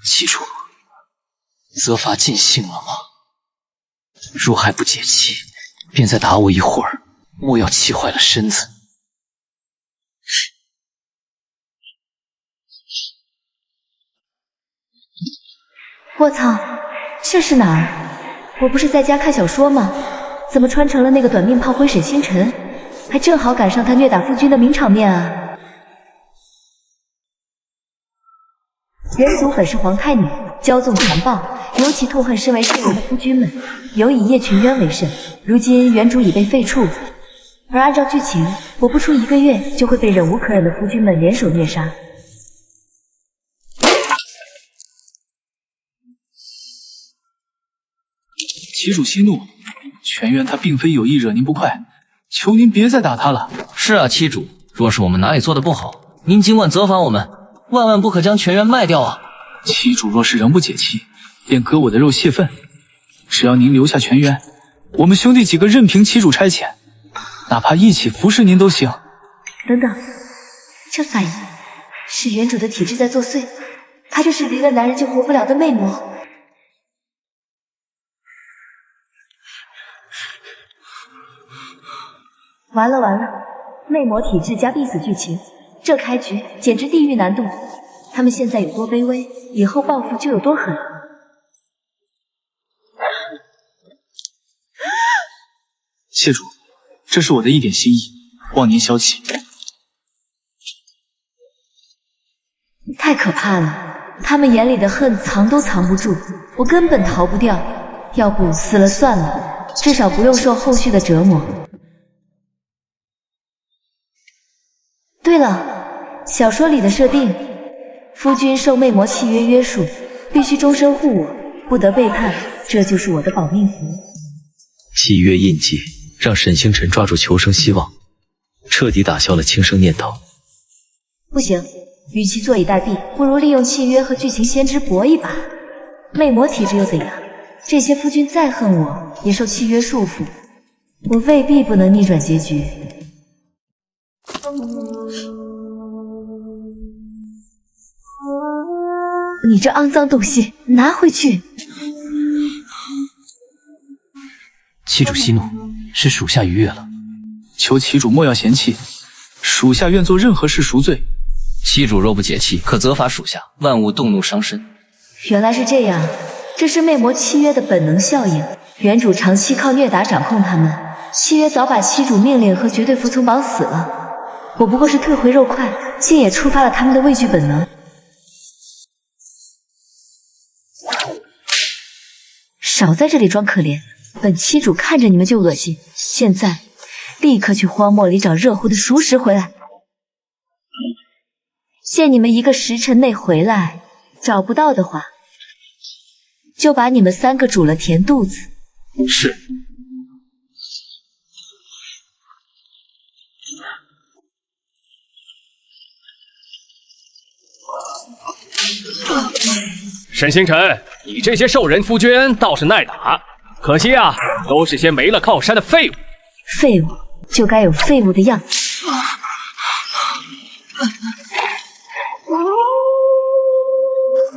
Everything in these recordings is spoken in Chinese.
记住，责罚尽兴了吗？若还不解气，便再打我一会儿，莫要气坏了身子。我操，这是哪儿？我不是在家看小说吗？怎么穿成了那个短命炮灰沈星辰？还正好赶上他虐打夫君的名场面啊！原主本是皇太女，骄纵残暴，尤其痛恨身为圣人的夫君们，尤以叶群渊为甚。如今原主已被废黜，而按照剧情，我不出1个月就会被忍无可忍的夫君们联手虐杀。旗主息怒，全渊他并非有意惹您不快，求您别再打他了。是啊，七主，若是我们哪里做的不好，您尽管责罚我们，万万不可将全渊卖掉啊！旗主若是仍不解气，便割我的肉泄愤。只要您留下全渊，我们兄弟几个任凭旗主差遣，哪怕一起服侍您都行。等等，这反应是原主的体质在作祟，他就是离了男人就活不了的魅魔。完了完了，魅魔体质加必死剧情，这开局简直地狱难度。他们现在有多卑微，以后报复就有多狠。谢主，这是我的一点心意，望您消气。太可怕了，他们眼里的恨藏都藏不住，我根本逃不掉。要不死了算了，至少不用受后续的折磨。对了，小说里的设定，夫君受魅魔契约约束，必须终身护我，不得背叛，这就是我的保命符。契约印记让沈星辰抓住求生希望，彻底打消了轻生念头。不行，与其坐以待毙，不如利用契约和剧情先知搏一把。魅魔体质又怎样？这些夫君再恨我，也受契约束缚，我未必不能逆转结局。你这肮脏东西，拿回去！旗主息怒，是属下逾越了，求旗主莫要嫌弃，属下愿做任何事赎罪。旗主若不解气，可责罚属下，万勿动怒伤身。原来是这样，这是魅魔契约的本能效应。原主长期靠虐打掌控他们，契约早把旗主命令和绝对服从绑死了。我不过是退回肉块，竟也触发了他们的畏惧本能。少在这里装可怜，本期主看着你们就恶心。现在立刻去荒漠里找热乎的熟食回来。限你们1个时辰内回来，找不到的话，就把你们3个煮了填肚子。是。沈星辰，你这些兽人夫君倒是耐打，可惜啊，都是些没了靠山的废物。废物就该有废物的样子。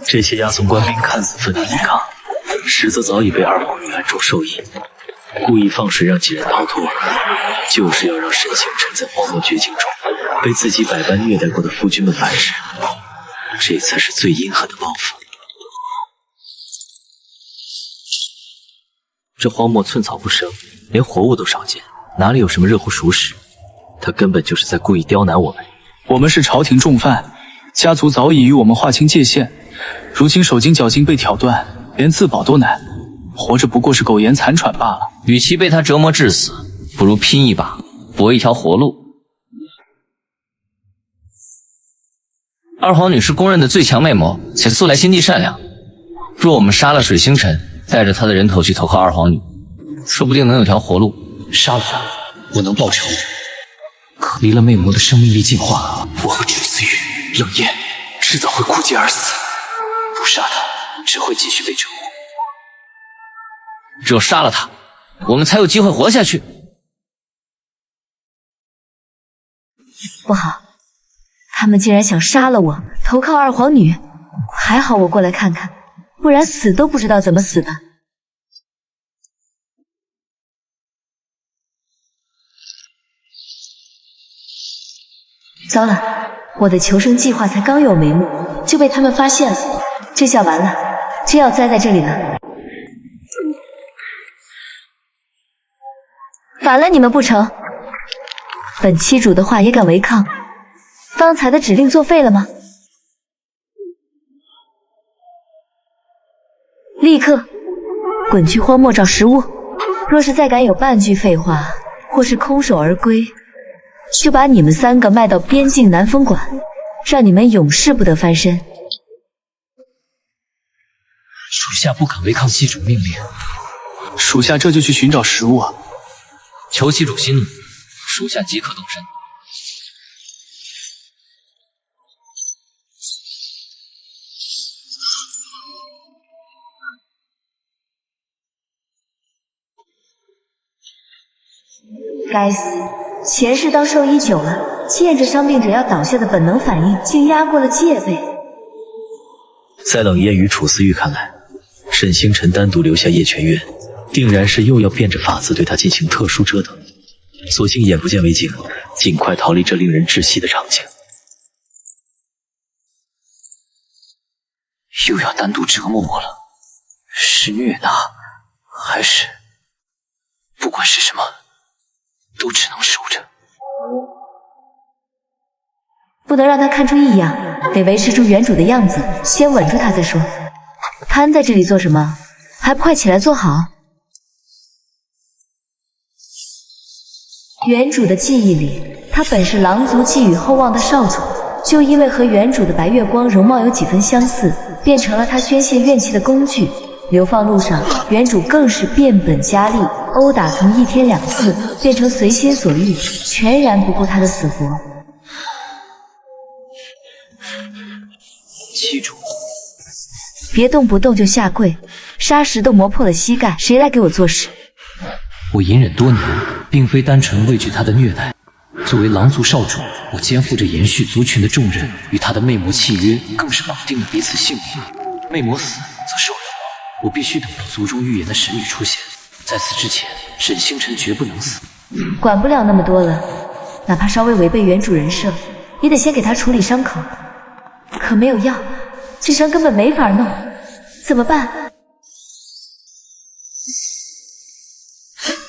这些押送官兵看似奋力抵抗，实则早已被二皇女暗中授意，故意放水让几人逃脱，就是要让沈星辰在荒漠绝境中被自己百般虐待过的夫君们反噬，这才是最阴狠的报复。这荒漠寸草不生，连活物都少见，哪里有什么热乎熟食？他根本就是在故意刁难我们。我们是朝廷重犯，家族早已与我们划清界限，如今手筋脚筋被挑断，连自保都难，活着不过是苟延残喘罢了。与其被他折磨致死，不如拼一把，搏一条活路。二皇女是公认的最强魅魔，且素来心地善良。若我们杀了水星辰，带着他的人头去投靠二皇女，说不定能有条活路。杀了他，我能报仇。可离了魅魔的生命力进化，我和曲思雨、冷艳迟早会枯竭而死。不杀他，只会继续被折磨。只有杀了他，我们才有机会活下去。不好，他们竟然想杀了我，投靠二皇女，还好我过来看看，不然死都不知道怎么死的。糟了，我的求生计划才刚有眉目，就被他们发现了，这下完了，真要栽在这里了。反了你们不成？本期主的话也敢违抗？方才的指令作废了吗？立刻滚去荒漠找食物！若是再敢有半句废话，或是空手而归，就把你们3个卖到边境南风馆，让你们永世不得翻身。属下不敢违抗祭主命令，属下这就去寻找食物啊！求祭主息怒，属下即刻动身。该死！前世当兽医久了，见着伤病者要倒下的本能反应，竟压过了戒备。在冷烟与楚思玉看来，沈星辰单独留下叶全渊，定然是又要变着法子对他进行特殊折腾，索性眼不见为净，尽快逃离这令人窒息的场景。又要单独折磨我了，是虐打，还是……不管是什么，都只能守着。不能让他看出异样，得维持住原主的样子，先稳住他再说。瘫在这里做什么？还不快起来坐好！原主的记忆里，他本是狼族寄予厚望的少主，就因为和原主的白月光容貌有几分相似，变成了他宣泄怨气的工具。流放路上，原主更是变本加厉，殴打从1天2次变成随心所欲，全然不顾他的死活。祭主，别动不动就下跪，砂石都磨破了膝盖，谁来给我做事？我隐忍多年，并非单纯畏惧他的虐待。作为狼族少主，我肩负着延续族群的重任，与他的魅魔契约更是绑定了彼此性命。魅魔死，则兽人亡，我必须等到族中预言的神女出现。在此之前，沈星辰绝不能死。管不了那么多了，哪怕稍微违背原主人设，也得先给他处理伤口。可没有药，这伤根本没法弄，怎么办？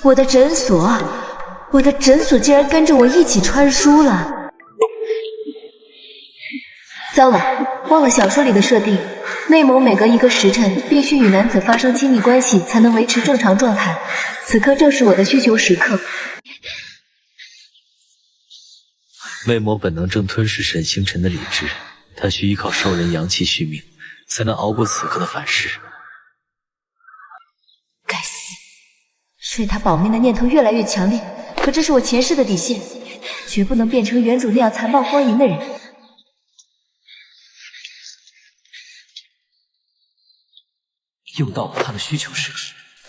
我的诊所竟然跟着我一起穿书了！糟了，忘了小说里的设定，魅魔每隔1个时辰必须与男子发生亲密关系才能维持正常状态，此刻正是我的需求时刻。魅魔本能正吞噬沈星辰的理智，他需依靠兽人阳气续命，才能熬过此刻的反噬。该死！睡他保命的念头越来越强烈，可这是我前世的底线，绝不能变成原主那样残暴荒淫的人。又到了他的需求时，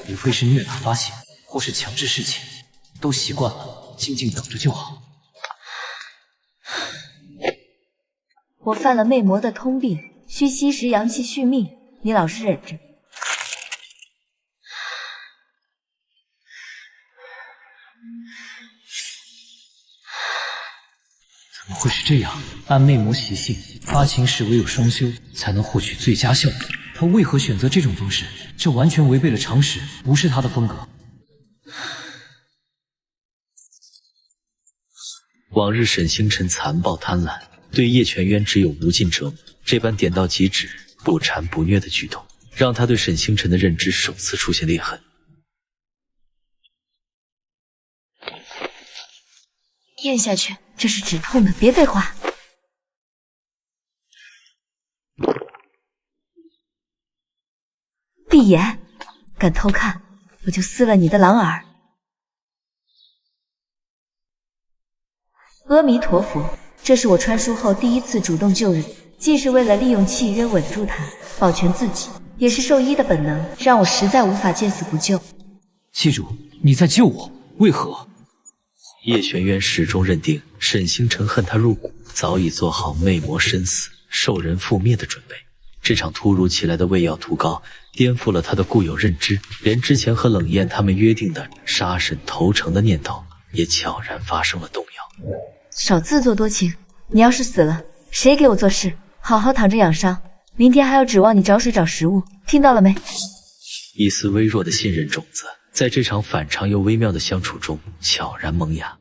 无非是虐打发泄，或是强制侍寝，都习惯了，静静等着就好。我犯了魅魔的通病，需吸食阳气续命，你老实忍着。怎么会是这样？按魅魔习性，发情时唯有双修才能获取最佳效果。他为何选择这种方式？这完全违背了常识，不是他的风格。往日沈星辰残暴贪婪，对叶全渊只有无尽折磨，这般点到即止、不缠不虐的举动，让他对沈星辰的认知首次出现裂痕。咽下去，这是止痛的，别废话。闭眼，敢偷看，我就撕了你的狼耳。阿弥陀佛，这是我穿书后第一次主动救人，既是为了利用契约稳住他，保全自己，也是兽医的本能，让我实在无法见死不救。祭主，你在救我，为何？叶玄渊始终认定沈星辰恨他入骨，早已做好魅魔身死、兽人覆灭的准备。这场突如其来的胃药屠膏颠覆了他的固有认知，连之前和冷艳他们约定的杀沈投诚的念头也悄然发生了动摇。少自作多情，你要是死了，谁给我做事？好好躺着养伤，明天还要指望你找水找食物，听到了没？一丝微弱的信任种子，在这场反常又微妙的相处中悄然萌芽。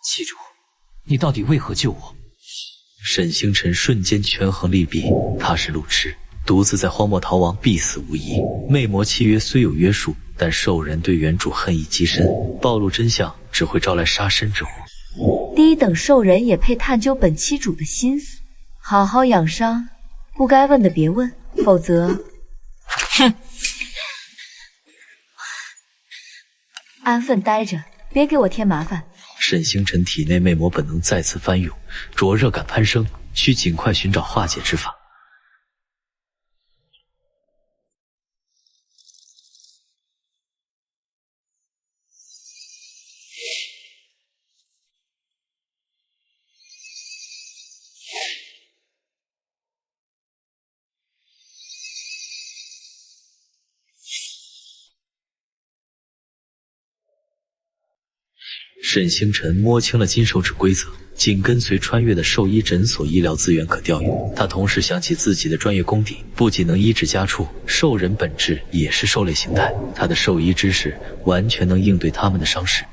记住，你到底为何救我？沈星辰瞬间权衡利弊，他是路痴，独自在荒漠逃亡必死无疑。魅魔契约虽有约束，但兽人对原主恨意极深，暴露真相只会招来杀身之祸。低等兽人也配探究本期主的心思？好好养伤，不该问的别问，否则……哼！安分待着，别给我添麻烦。沈星辰体内魅魔本能再次翻涌，灼热感攀升，需尽快寻找化解之法。沈星辰摸清了金手指规则，紧跟随穿越的兽医诊所医疗资源可调用。他同时想起自己的专业功底，不仅能医治家畜，兽人本质也是兽类形态，他的兽医知识完全能应对他们的伤势。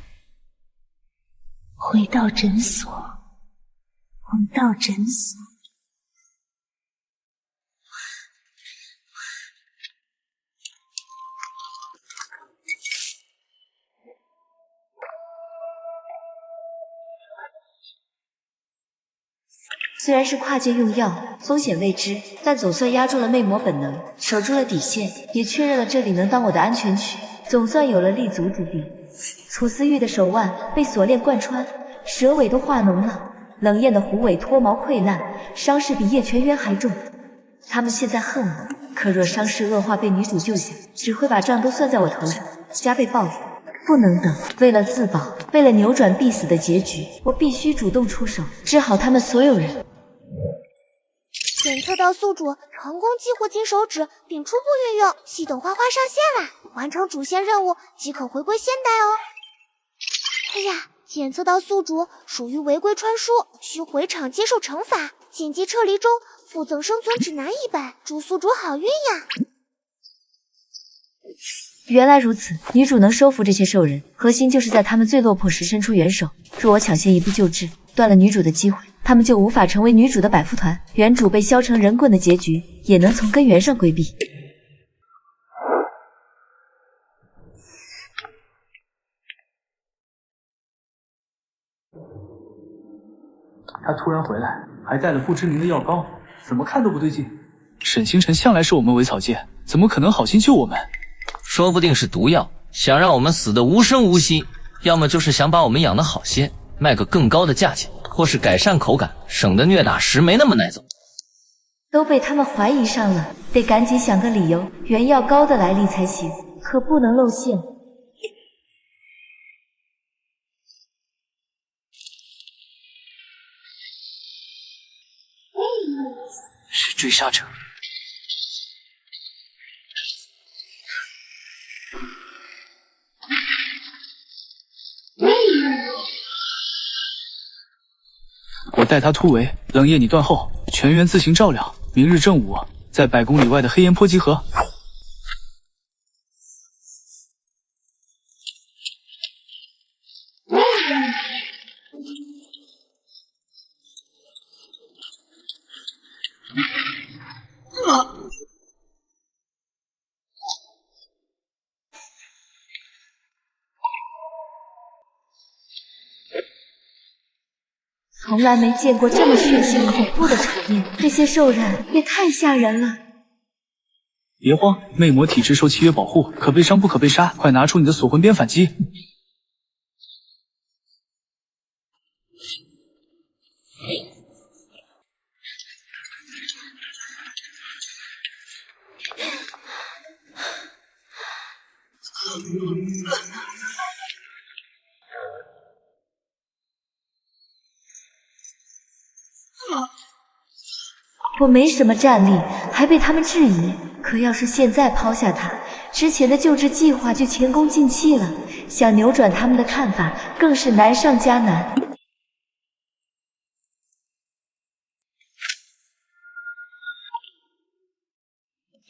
回到诊所，回到诊所。虽然是跨界用药，风险未知，但总算压住了魅魔本能，守住了底线，也确认了这里能当我的安全区，总算有了立足之地。楚思玉的手腕被锁链贯穿，蛇尾都化脓了，冷艳的狐尾脱毛溃烂，伤势比叶全渊还重。他们现在恨我，可若伤势恶化被女主救下，只会把账都算在我头上，加倍报复。不能等，为了自保，为了扭转必死的结局，我必须主动出手，治好他们所有人。检测到宿主成功激活金手指并初步运用，系统花花上线啦！完成主线任务即可回归现代哦。哎呀，检测到宿主属于违规穿书，需回场接受惩罚。紧急撤离中，附赠生存指南1本，祝宿主好运呀！原来如此，女主能收服这些兽人，核心就是在他们最落魄时伸出援手。若我抢先一步救治，断了女主的机会，他们就无法成为女主的百夫团，原主被削成人棍的结局也能从根源上规避。他突然回来，还带了不知名的药膏，怎么看都不对劲。沈星辰向来是我们尾草界，怎么可能好心救我们？说不定是毒药，想让我们死得无声无息，要么就是想把我们养得好些，卖个更高的价钱，或是改善口感，省得虐打时没那么耐走。都被他们怀疑上了，得赶紧想个理由，原药膏的来历才行，可不能露馅。是追杀者。我带他突围，冷夜你断后，全员自行照料。明日正午，在100公里外的黑岩坡集合。从来没见过这么血腥恐怖的场面，这些兽人也太吓人了。别慌，魅魔体质受契约保护，可被伤不可被杀，快拿出你的锁魂鞭反击。我没什么战力，还被他们质疑。可要是现在抛下他，之前的救治计划就前功尽弃了。想扭转他们的看法，更是难上加难。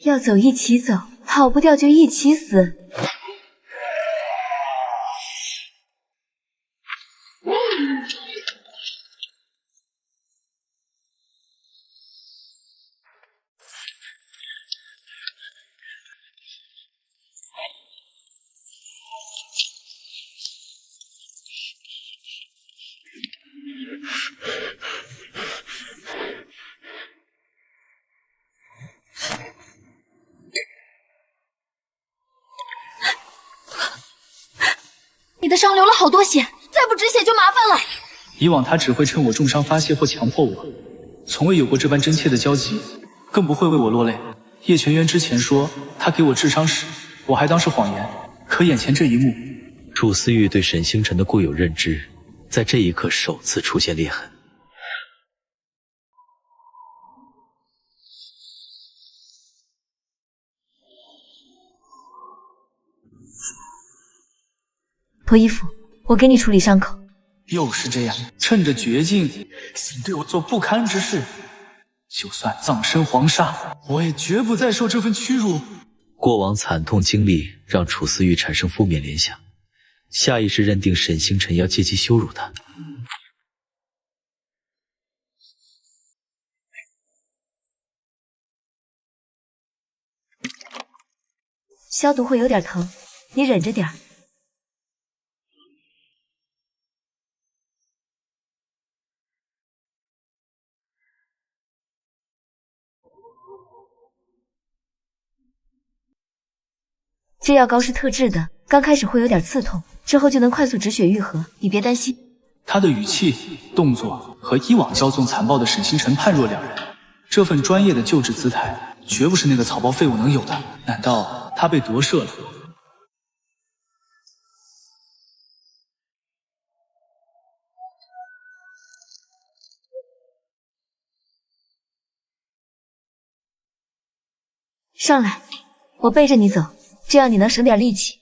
要走一起走，跑不掉就一起死。你的伤流了好多血，再不止血就麻烦了。以往他只会趁我重伤发泄或强迫我，从未有过这般真切的交集，更不会为我落泪。叶全渊之前说他给我治伤时，我还当是谎言，可眼前这一幕，楚思玉对沈星辰的固有认知，在这一刻首次出现裂痕。脱衣服，我给你处理伤口。又是这样，趁着绝境，想对我做不堪之事。就算葬身黄沙，我也绝不再受这份屈辱。过往惨痛经历让楚思玉产生负面联想，下意识认定沈星辰要借机羞辱他。消毒会有点疼，你忍着点儿。这药膏是特制的，刚开始会有点刺痛，之后就能快速止血愈合，你别担心。他的语气、动作和以往骄纵残暴的沈星辰判若两人，这份专业的救治姿态，绝不是那个草包废物能有的。难道他被夺舍了？上来，我背着你走，这样你能省点力气。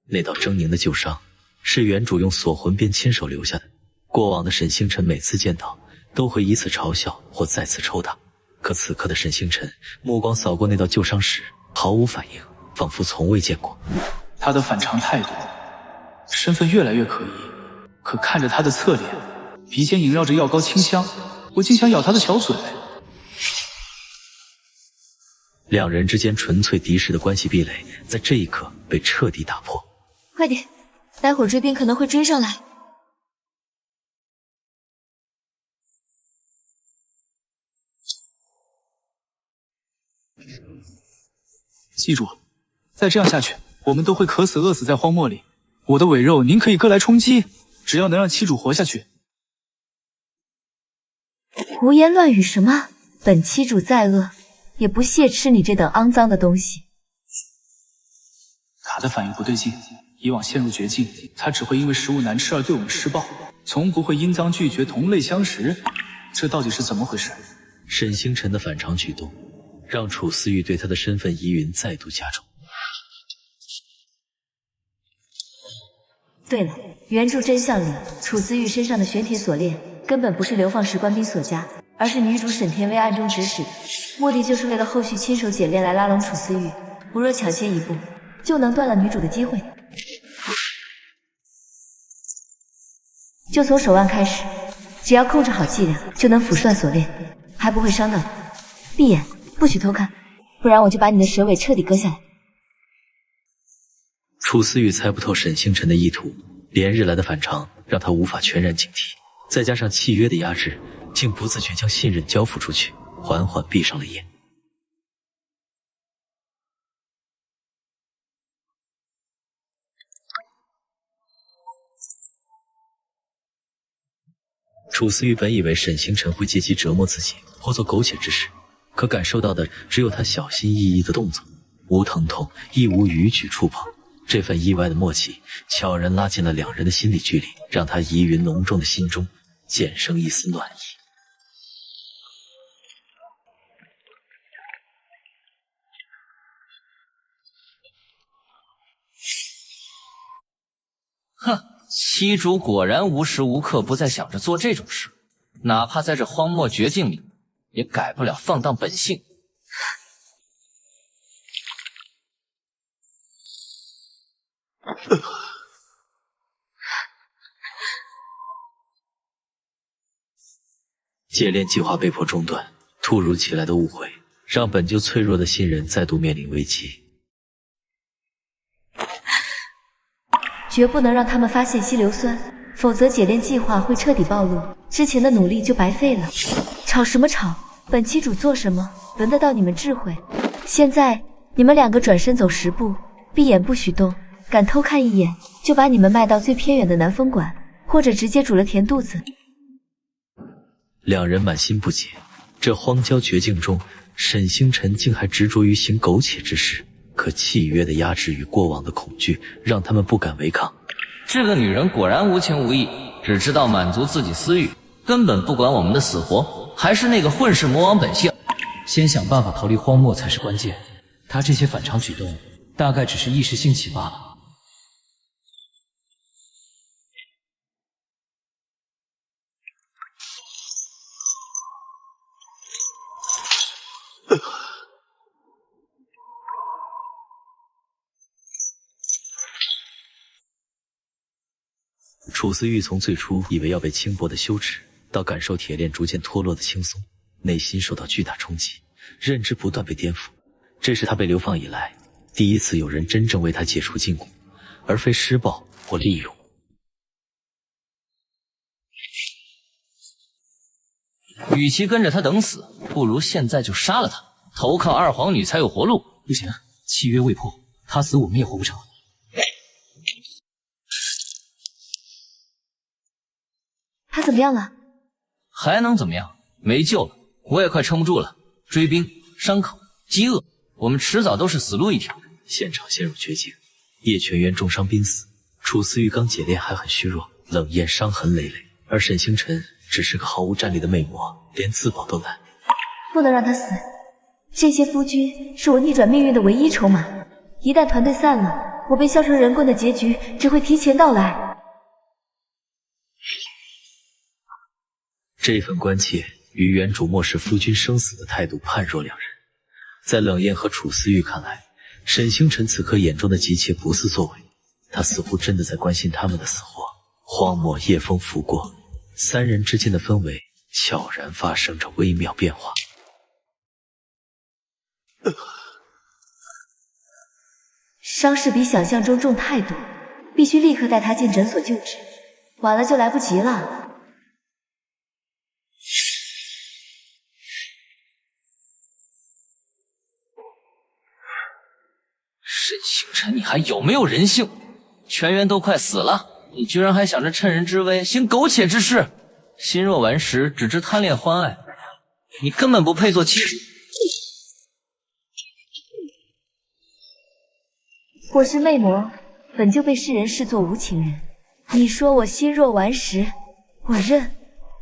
那道狰狞的旧伤，是原主用锁魂鞭亲手留下的。过往的沈星辰每次见到，都会以此嘲笑或再次抽打。可此刻的沈星辰，目光扫过那道旧伤时，毫无反应，仿佛从未见过。他的反常态度，身份越来越可疑。可看着他的侧脸，鼻尖萦绕着药膏清香，我竟想咬他的小嘴。两人之间纯粹敌视的关系壁垒，在这一刻被彻底打破。快点，待会儿追兵可能会追上来。记住，再这样下去，我们都会渴死饿死在荒漠里。我的尾肉您可以割来充饥，只要能让妻主活下去。胡言乱语什么？本妻主再饿，也不屑吃你这等肮脏的东西。卡的反应不对劲，以往陷入绝境，他只会因为食物难吃而对我们施暴，从不会因脏拒绝同类相食。这到底是怎么回事？沈星辰的反常举动，让楚思玉对他的身份疑云再度加重。对了，原著真相里，楚思玉身上的玄铁锁链根本不是流放时官兵所加，而是女主沈天薇暗中指使的，目的就是为了后续亲手解链来拉拢楚思玉。我若抢先一步，就能断了女主的机会。就从手腕开始，只要控制好剂量，就能抚顺锁链，还不会伤到你。闭眼，不许偷看，不然我就把你的蛇尾彻底割下来。楚思玉猜不透沈星辰的意图，连日来的反常让他无法全然警惕，再加上契约的压制，竟不自觉将信任交付出去，缓缓闭上了眼。楚思玉本以为沈星辰会借机折磨自己或做苟且之事，可感受到的只有他小心翼翼的动作，无疼痛亦无逾矩触碰。这份意外的默契悄然拉近了两人的心理距离，让他疑云浓重的心中渐生一丝暖意。哼，七主果然无时无刻不在想着做这种事，哪怕在这荒漠绝境里，也改不了放荡本性。解炼计划被迫中断，突如其来的误会让本就脆弱的新人再度面临危机。绝不能让他们发现稀硫酸，否则解炼计划会彻底暴露，之前的努力就白费了。吵什么吵？本期主做什么，轮得到你们智慧？现在你们两个转身走10步，闭眼不许动，敢偷看一眼，就把你们卖到最偏远的南风馆，或者直接煮了填肚子。两人满心不解，这荒郊绝境中，沈星辰竟还执着于行苟且之事。可契约的压制与过往的恐惧，让他们不敢违抗。这个女人果然无情无义，只知道满足自己私欲，根本不管我们的死活。还是那个混世魔王本性，先想办法逃离荒漠才是关键。他这些反常举动，大概只是一时兴起罢了。楚思玉从最初以为要被轻薄的羞耻，到感受铁链逐渐脱落的轻松，内心受到巨大冲击，认知不断被颠覆。这是他被流放以来第一次有人真正为他解除禁锢，而非施暴或利用。与其跟着他等死，不如现在就杀了他，投靠二皇女才有活路。不行，契约未破，他死我们也活不成。他怎么样了？还能怎么样？没救了，我也快撑不住了。追兵、伤口、饥饿，我们迟早都是死路一条。现场陷入绝境，叶全渊重伤濒死，楚思玉刚解炼还很虚弱，冷艳伤痕累累，而沈星辰只是个毫无战力的魅魔，连自保都难。不能让他死，这些夫君是我逆转命运的唯一筹码。一旦团队散了，我被削成人棍的结局只会提前到来。这份关切与原主漠视夫君生死的态度判若两人。在冷艳和楚思玉看来，沈星辰此刻眼中的急切不似作为，他似乎真的在关心他们的死活。荒漠夜风拂过，三人之间的氛围悄然发生着微妙变化。伤势比想象中重太多，必须立刻带他进诊所救治，晚了就来不及了。沈星辰，你还有没有人性？全员都快死了，你居然还想着趁人之危行苟且之事，心若顽石，只知贪恋欢爱，你根本不配做妻主。我是魅魔，本就被世人视作无情人。你说我心若顽石，我认，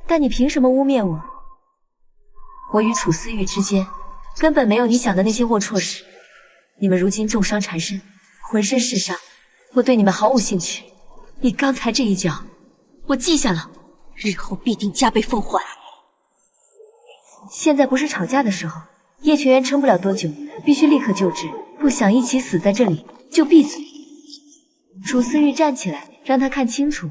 但你凭什么污蔑我？我与楚思玉之间根本没有你想的那些龌龊事。你们如今重伤缠身，浑身是伤，我对你们毫无兴趣。你刚才这一脚，我记下了，日后必定加倍奉还。现在不是吵架的时候，叶全渊撑不了多久，必须立刻救治。不想一起死在这里，就闭嘴。楚思玉站起来，让他看清楚。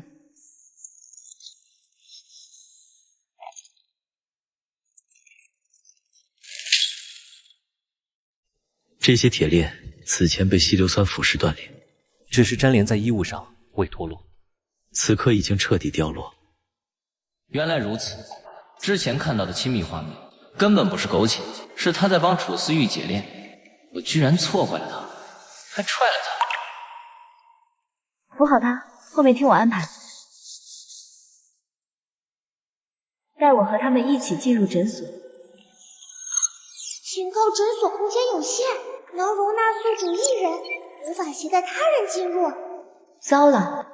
这些铁链此前被稀硫酸腐蚀断裂，只是粘连在衣物上，未脱落。此刻已经彻底掉落。原来如此，之前看到的亲密画面根本不是苟且，是他在帮楚思玉解炼，我居然错怪了他，还踹了他。扶好他，后面听我安排。带我和他们一起进入诊所。警告：诊所空间有限，能容纳宿主一人，无法携带他人进入。糟了！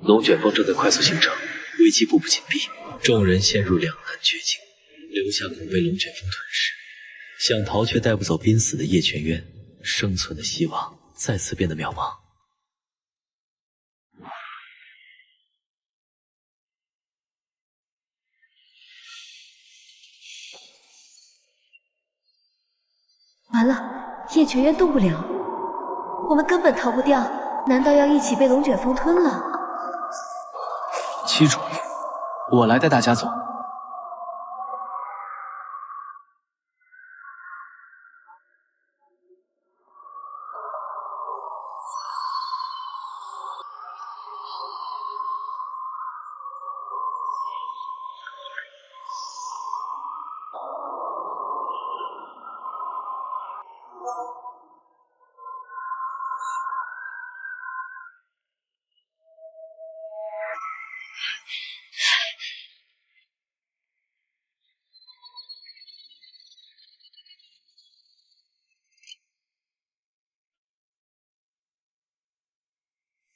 龙卷风正在快速形成，危机步步紧逼，众人陷入两难绝境，留下恐被龙卷风吞噬，想逃却带不走濒死的叶泉渊，生存的希望再次变得渺茫。完了，叶泉渊动不了，我们根本逃不掉，难道要一起被龙卷风吞了？七主，我来带大家走。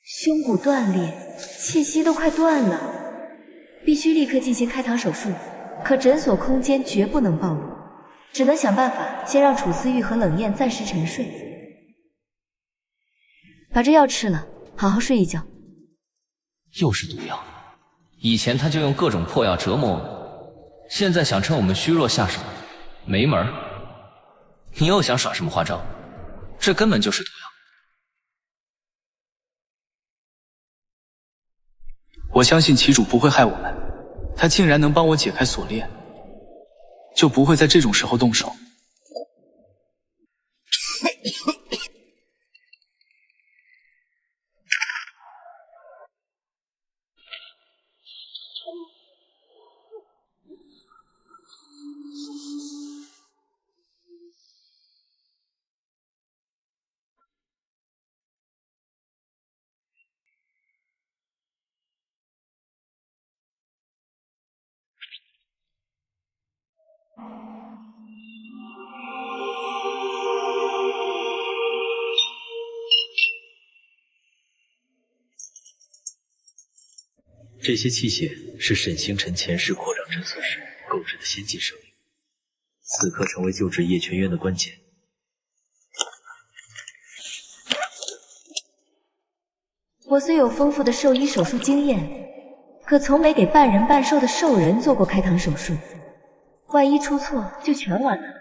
胸骨断裂，气息都快断了，必须立刻进行开膛手术。可诊所空间绝不能暴露，只能想办法先让楚思玉和冷艳暂时沉睡，把这药吃了，好好睡一觉。又是毒药，以前他就用各种破药折磨我们，现在想趁我们虚弱下手，没门儿。你又想耍什么花招？这根本就是毒药。我相信旗主不会害我们，他竟然能帮我解开锁链，就不会在这种时候动手。这些器械是沈星辰前世扩张诊所时购置的先进设备，此刻成为救治叶泉渊的关键。我虽有丰富的兽医手术经验，可从没给半人半兽的兽人做过开膛手术，万一出错就全完了。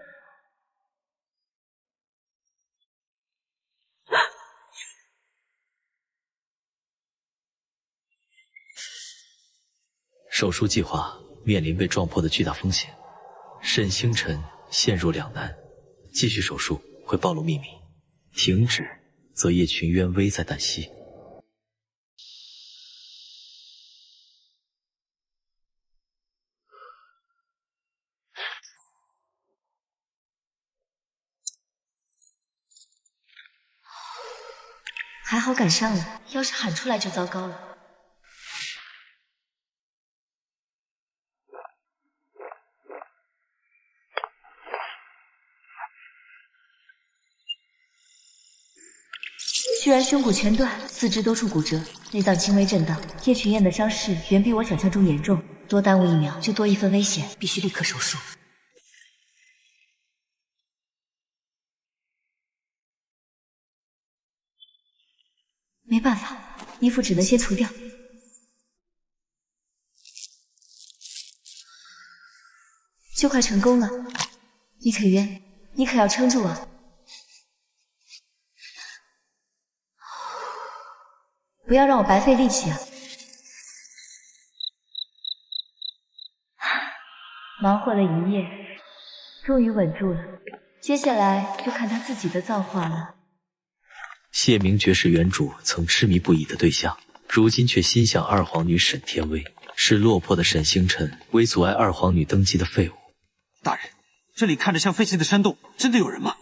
手术计划面临被撞破的巨大风险，沈星辰陷入两难，继续手术会暴露秘密，停止则叶群渊危在旦夕。还好赶上了，要是喊出来就糟糕了。居然胸骨全断，四肢多处骨折，内脏轻微震荡。叶群燕的伤势远比我想象中严重，多耽误1秒就多一份危险，必须立刻手术。没办法，衣服只能先除掉。就快成功了，叶可渊，你可要撑住啊！不要让我白费力气啊！忙活了一夜，终于稳住了，接下来就看他自己的造化了。谢明爵是原主曾痴迷不已的对象，如今却心向二皇女沈天薇，是落魄的沈星辰为阻碍二皇女登基的废物。大人，这里看着像废弃的山洞，真的有人吗？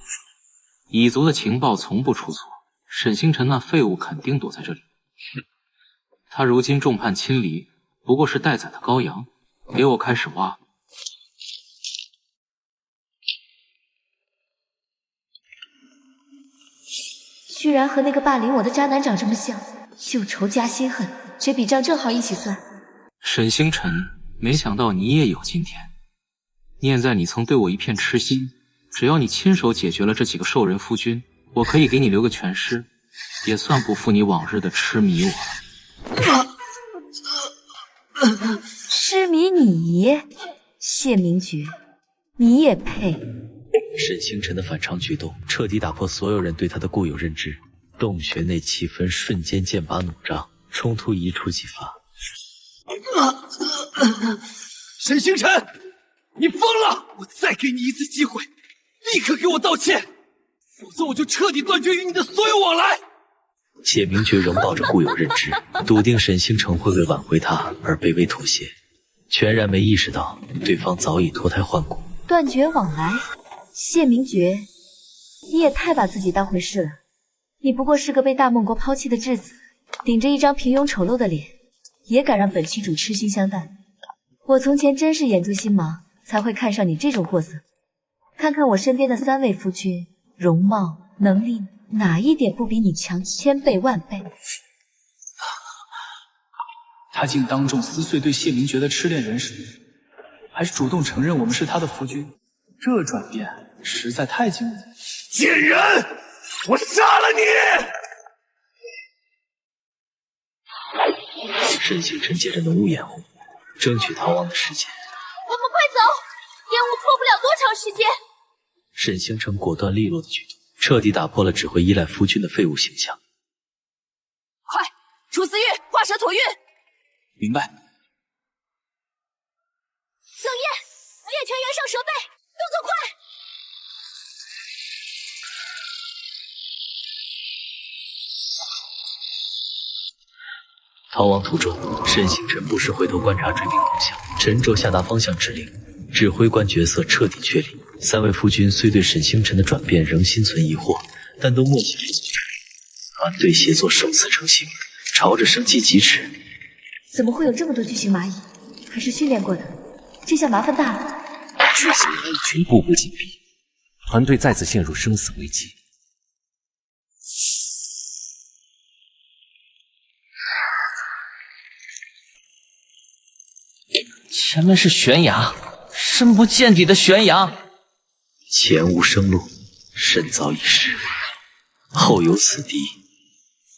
蚁族的情报从不出错，沈星辰那废物肯定躲在这里。哼，他如今众叛亲离，不过是待宰的羔羊。给我开始挖！居然和那个霸凌我的渣男长这么像，旧仇加心恨。这笔账正好一起算。沈星辰，没想到你也有今天。念在你曾对我一片痴心，只要你亲手解决了这几个兽人夫君，我可以给你留个全尸，也算不负你往日的痴迷我了。痴迷你，谢明觉，你也配？沈星辰的反常举动彻底打破所有人对他的固有认知，洞穴内气氛瞬间剑拔弩张，冲突一触即发。沈星辰，你疯了！我再给你一次机会，立刻给我道歉，否则我就彻底断绝与你的所有往来。谢明觉仍抱着固有认知，笃定沈星辰会为挽回他而卑微妥协，全然没意识到对方早已脱胎换骨。断绝往来，谢明觉，你也太把自己当回事了。你不过是个被大梦国抛弃的质子，顶着一张平庸丑陋的脸，也敢让本期主痴心相待。我从前真是眼珠心盲，才会看上你这种货色。看看我身边的3位夫君，容貌、能力，哪一点不比你强1000倍万倍？他竟当众撕碎对谢明觉的痴恋人生，还是主动承认我们是他的夫君，这转变实在太惊人。贱人，我杀了你！沈星辰借着浓雾掩护，争取逃亡的时间。我们快走，烟雾破不了多长时间。沈星辰果断利落的举动，彻底打破了只会依赖夫君的废物形象。快，楚思玉，画蛇吐韵。明白。冷焰，叶全员上蛇背，动作快！逃亡途中，沈星辰不时回头观察追兵动向，沉着下达方向指令，指挥官角色彻底确立。3位夫君虽对沈星辰的转变仍心存疑惑，但都默契团队协作首次成型，朝着生机疾驰。怎么会有这么多巨型蚂蚁？还是训练过的？这下麻烦大了。巨型蚂蚁群步步紧逼，团队再次陷入生死危机。前面是悬崖，深不见底的悬崖。前无生路，身早已失，后有此敌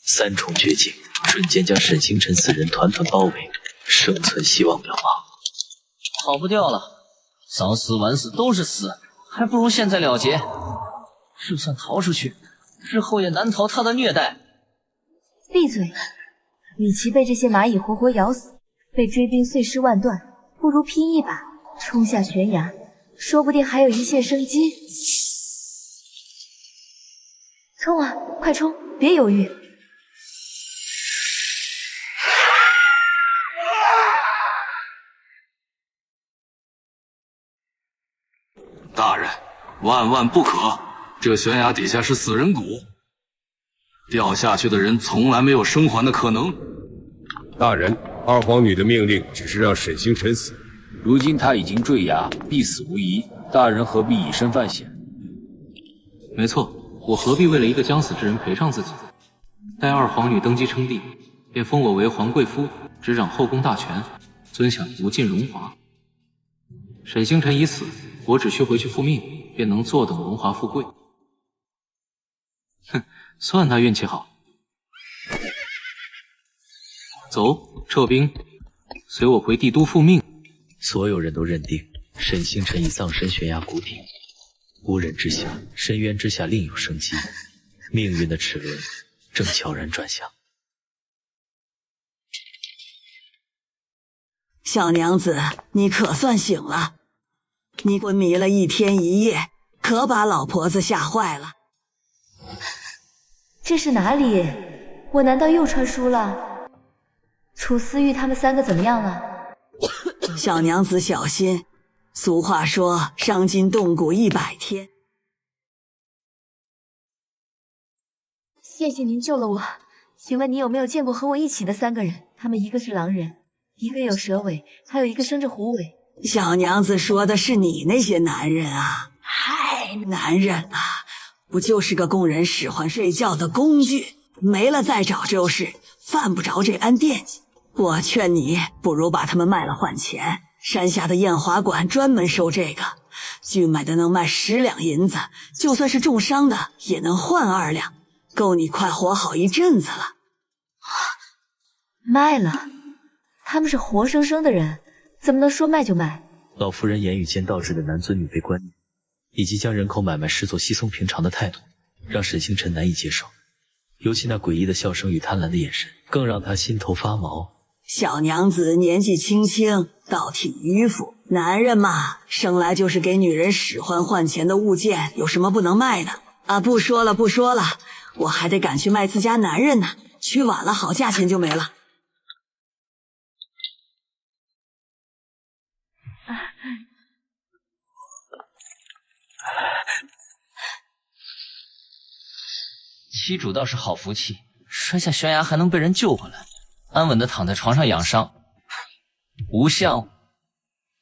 ，3重绝境瞬间将沈星辰4人团团包围，生存希望渺茫。跑不掉了，早死晚死都是死，还不如现在了结。就算逃出去，日后也难逃他的虐待。闭嘴！与其被这些蚂蚁活活咬死，被追兵碎尸万段，不如拼一把，冲下悬崖，说不定还有一线生机。冲啊，快冲，别犹豫！大人，万万不可！这悬崖底下是死人谷，掉下去的人从来没有生还的可能。大人，二皇女的命令只是让沈星辰死，如今他已经坠崖，必死无疑。大人何必以身犯险？没错，我何必为了一个将死之人赔上自己？待二皇女登基称帝，便封我为皇贵夫，执掌后宫大权，尊享无尽荣华。沈星辰已死，我只需回去复命，便能坐等荣华富贵。哼，算他运气好。走，撤兵，随我回帝都复命。所有人都认定沈星辰已葬身悬崖谷底，无人知晓深渊之下另有生机，命运的齿轮正悄然转向。小娘子，你可算醒了。你昏迷了1天1夜，可把老婆子吓坏了。这是哪里？我难道又穿书了？楚思玉他们3个怎么样了？小娘子小心，俗话说伤筋动骨100天。谢谢您救了我。请问你有没有见过和我一起的3个人？他们一个是狼人，一个有蛇尾，还有一个生着狐尾。小娘子说的是你那些男人啊。嗨，男人啊，不就是个供人使唤睡觉的工具，没了再找就是，犯不着这般惦记。我劝你不如把它们卖了换钱。山下的验花馆专门收这个，均买的能卖10两银子，就算是重伤的也能换2两，够你快活好一阵子了。卖了？他们是活生生的人，怎么能说卖就卖？老夫人言语间导致的男尊女卑观念，以及将人口买卖视作稀松平常的态度，让沈星辰难以接受。尤其那诡异的笑声与贪婪的眼神，更让他心头发毛。小娘子年纪轻轻，倒挺迂腐。男人嘛，生来就是给女人使唤换钱的物件，有什么不能卖的啊？不说了，我还得赶去卖自家男人呢，去晚了好价钱就没了。妻主倒是好福气，摔下悬崖还能被人救回来，安稳的躺在床上养伤。无相，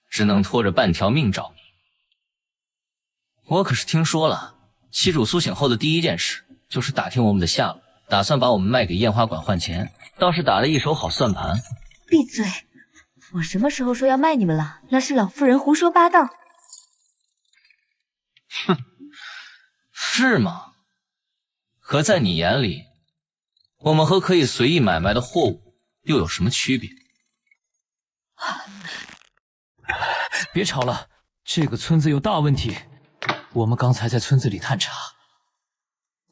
只能拖着半条命找你。我可是听说了，妻主苏醒后的第一件事就是打听我们的下落，打算把我们卖给验花馆换钱，倒是打了一手好算盘。闭嘴！我什么时候说要卖你们了？那是老夫人胡说八道。哼，是吗？可在你眼里，我们和可以随意买卖的货物又有什么区别？别吵了，这个村子有大问题。我们刚才在村子里探查，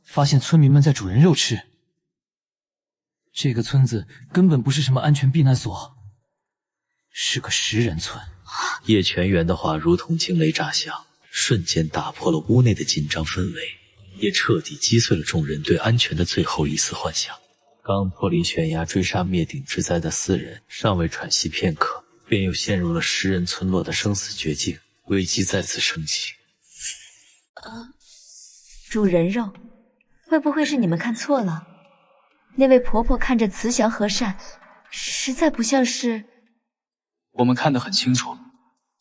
发现村民们在煮人肉吃。这个村子根本不是什么安全避难所，是个食人村。叶全元的话如同惊雷炸响，瞬间打破了屋内的紧张氛围，也彻底击碎了众人对安全的最后一丝幻想。刚脱离悬崖追杀灭顶之灾的4人尚未喘息片刻，便又陷入了食人村落的生死绝境，危机再次升级。煮人肉，会不会是你们看错了？那位婆婆看着慈祥和善，实在不像是……我们看得很清楚，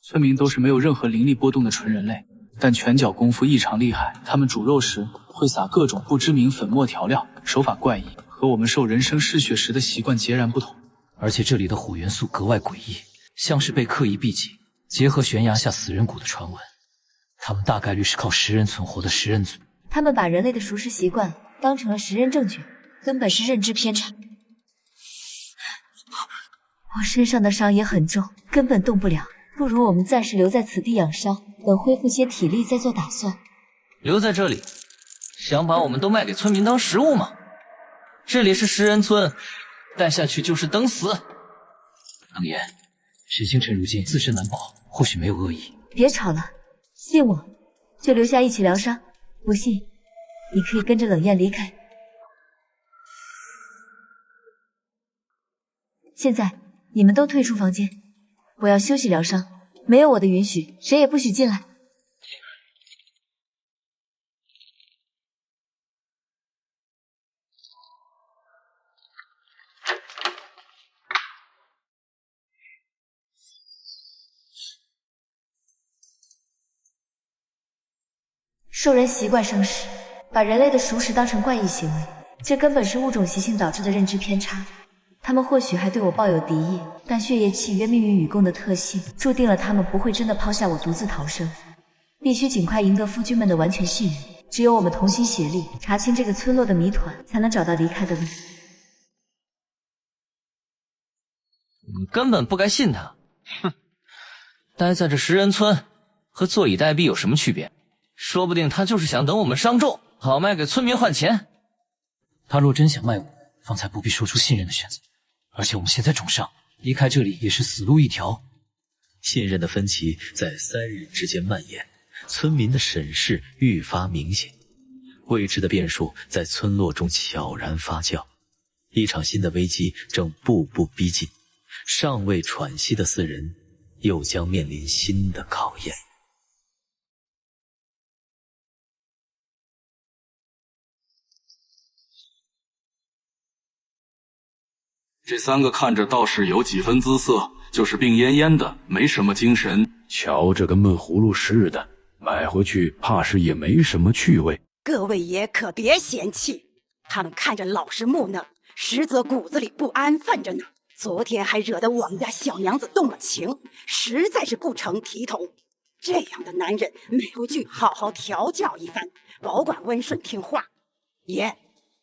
村民都是没有任何灵力波动的纯人类，但拳脚功夫异常厉害。他们煮肉时会撒各种不知名粉末调料，手法怪异，和我们受人参失血时的习惯截然不同。而且这里的火元素格外诡异，像是被刻意避忌，结合悬崖下死人谷的传闻，他们大概率是靠食人存活的食人族。他们把人类的熟食习惯当成了食人证据，根本是认知偏差。我身上的伤也很重，根本动不了，不如我们暂时留在此地养伤，等恢复些体力再做打算。留在这里，想把我们都卖给村民当食物吗？这里是食人村，待下去就是等死。冷言，沈星辰如今自身难保，或许没有恶意。别吵了，信我，就留下一起疗伤。不信，你可以跟着冷艳离开。现在你们都退出房间，我要休息疗伤，没有我的允许，谁也不许进来。兽人习惯生食，把人类的熟食当成怪异行为，这根本是物种习性导致的认知偏差。他们或许还对我抱有敌意，但血液契约命运与共的特性，注定了他们不会真的抛下我独自逃生。必须尽快赢得夫君们的完全信任，只有我们同心协力，查清这个村落的谜团，才能找到离开的路。你根本不该信他，哼！待在这食人村和坐以待毙有什么区别？说不定他就是想等我们伤重，好卖给村民换钱。他若真想卖我，方才不必说出信任的选择。而且我们现在重伤，离开这里也是死路一条。信任的分歧在3日之间蔓延，村民的审视愈发明显，未知的变数在村落中悄然发酵。一场新的危机正步步逼近，尚未喘息的4人又将面临新的考验。这3个看着倒是有几分姿色，就是病恹恹的，没什么精神。瞧这个闷葫芦似的，买回去怕是也没什么趣味。各位爷可别嫌弃，他们看着老实木讷，实则骨子里不安分着呢。昨天还惹得我们家小娘子动了情，实在是不成体统。这样的男人没回去好好调教一番，保管温顺听话。爷，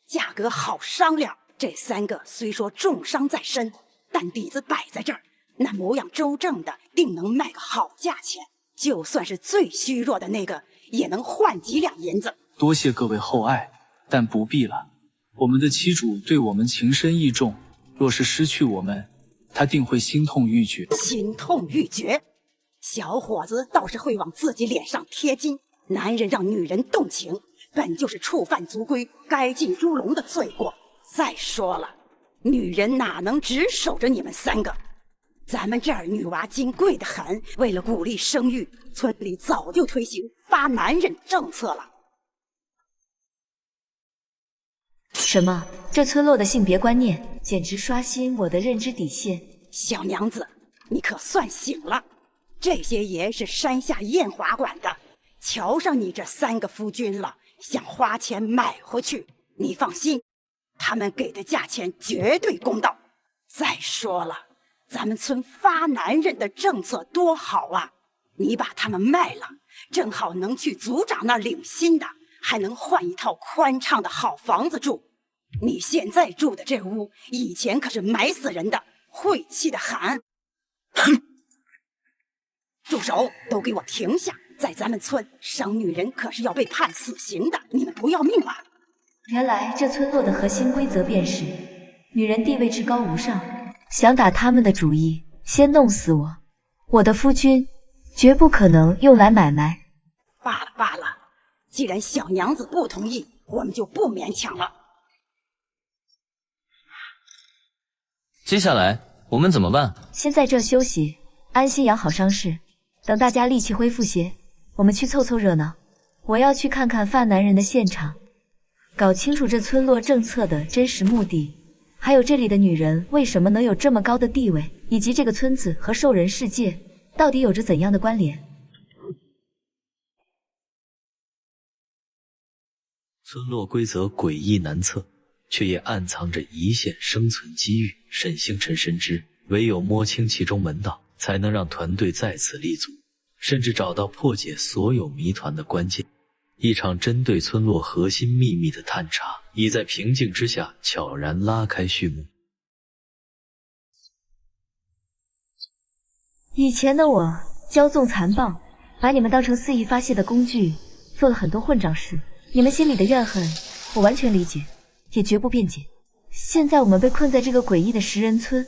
价格好商量。这3个虽说重伤在身，但底子摆在这儿，那模样周正的定能卖个好价钱。就算是最虚弱的那个，也能换几两银子。多谢各位厚爱，但不必了。我们的妻主对我们情深意重，若是失去我们，她定会心痛欲绝。心痛欲绝？小伙子倒是会往自己脸上贴金。男人让女人动情，本就是触犯族规，该进猪笼的罪过。再说了，女人哪能只守着你们3个？咱们这儿女娃金贵得很，为了鼓励生育，村里早就推行发男人政策了。什么？这村落的性别观念简直刷新我的认知底线。小娘子，你可算醒了。这些爷是山下艳华管的，瞧上你这3个夫君了，想花钱买回去。你放心，他们给的价钱绝对公道。再说了，咱们村发男人的政策多好啊！你把他们卖了，正好能去族长那儿领新的，还能换一套宽敞的好房子住。你现在住的这屋，以前可是埋死人的，晦气的很。哼！住手！都给我停下！在咱们村生女人可是要被判死刑的，你们不要命了？原来这村落的核心规则便是女人地位至高无上，想打他们的主意，先弄死我。我的夫君绝不可能用来买卖。罢了罢了，既然小娘子不同意，我们就不勉强了。接下来我们怎么办？先在这休息，安心养好伤势，等大家力气恢复些，我们去凑凑热闹。我要去看看发男人的现场，搞清楚这村落政策的真实目的，还有这里的女人为什么能有这么高的地位，以及这个村子和兽人世界到底有着怎样的关联。村落规则诡异难测，却也暗藏着一线生存机遇。沈星辰深知，唯有摸清其中门道，才能让团队在此立足，甚至找到破解所有谜团的关键。一场针对村落核心秘密的探查，已在平静之下悄然拉开序幕。以前的我骄纵残暴，把你们当成肆意发泄的工具，做了很多混账事。你们心里的怨恨，我完全理解，也绝不辩解。现在我们被困在这个诡异的食人村，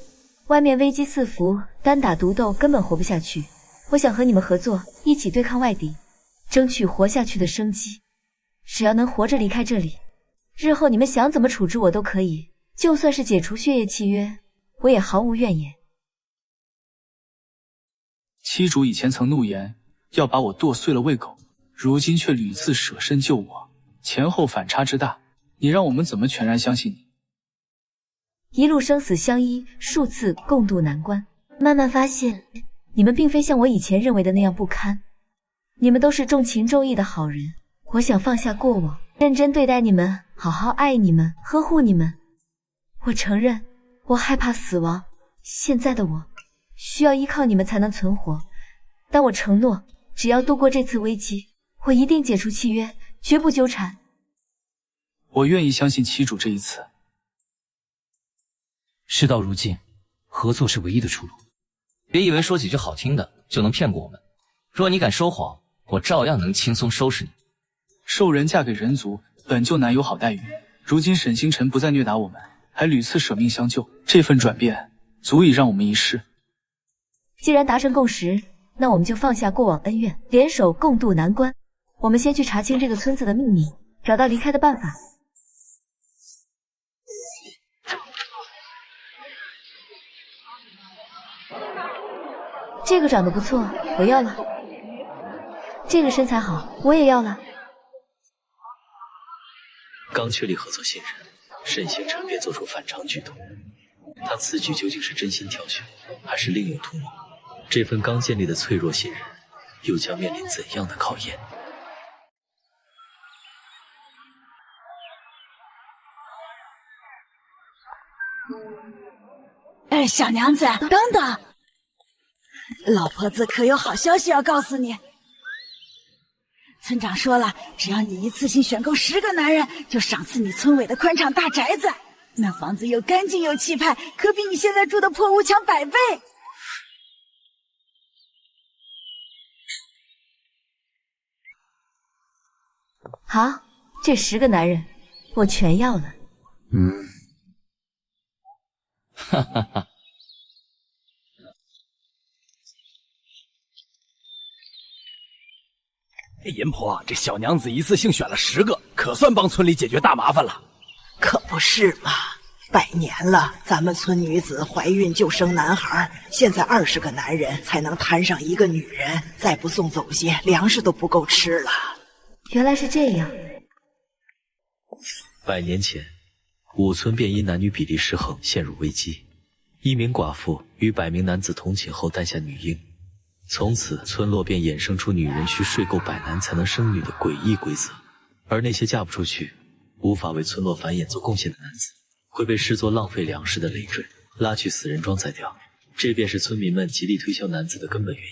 外面危机四伏，单打独斗根本活不下去。我想和你们合作，一起对抗外敌，争取活下去的生机。只要能活着离开这里，日后你们想怎么处置我都可以，就算是解除血液契约，我也毫无怨言。妻主以前曾怒言要把我剁碎了喂狗，如今却屡次舍身救我，前后反差之大，你让我们怎么全然相信你？一路生死相依，数次共度难关，慢慢发现你们并非像我以前认为的那样不堪，你们都是重情重义的好人。我想放下过往，认真对待你们，好好爱你们，呵护你们。我承认我害怕死亡，现在的我需要依靠你们才能存活，但我承诺只要度过这次危机，我一定解除契约，绝不纠缠。我愿意相信妻主这一次。事到如今，合作是唯一的出路。别以为说几句好听的就能骗过我们，若你敢说谎，我照样能轻松收拾你。兽人嫁给人族本就难有好待遇，如今沈星辰不再虐打我们，还屡次舍命相救，这份转变足以让我们一试。既然达成共识，那我们就放下过往恩怨，联手共度难关。我们先去查清这个村子的秘密，找到离开的办法。这个长得不错，我要了。这个身材好，我也要了。刚确立合作信任，沈星辰便做出反常举动。他此举究竟是真心挑选，还是另有图谋？这份刚建立的脆弱信任，又将面临怎样的考验？哎，小娘子，等等，老婆子可有好消息要告诉你。村长说了，只要你一次性选购10个男人，就赏赐你村委的宽敞大宅子。那房子又干净又气派，可比你现在住的破屋强100倍。好，这10个男人，我全要了。哈哈哈。阎婆，这小娘子一次性选了10个，可算帮村里解决大麻烦了。可不是嘛，100年了，咱们村女子怀孕就生男孩，现在20个男人才能摊上1个女人，再不送走些，粮食都不够吃了。原来是这样。100年前，5村便因男女比例失衡陷入危机，一名寡妇与100名男子同寝后诞下女婴。从此，村落便衍生出女人需睡够100男才能生女的诡异规则，而那些嫁不出去、无法为村落繁衍做贡献的男子，会被视作浪费粮食的累赘，拉去死人庄宰掉。这便是村民们极力推销男子的根本原因。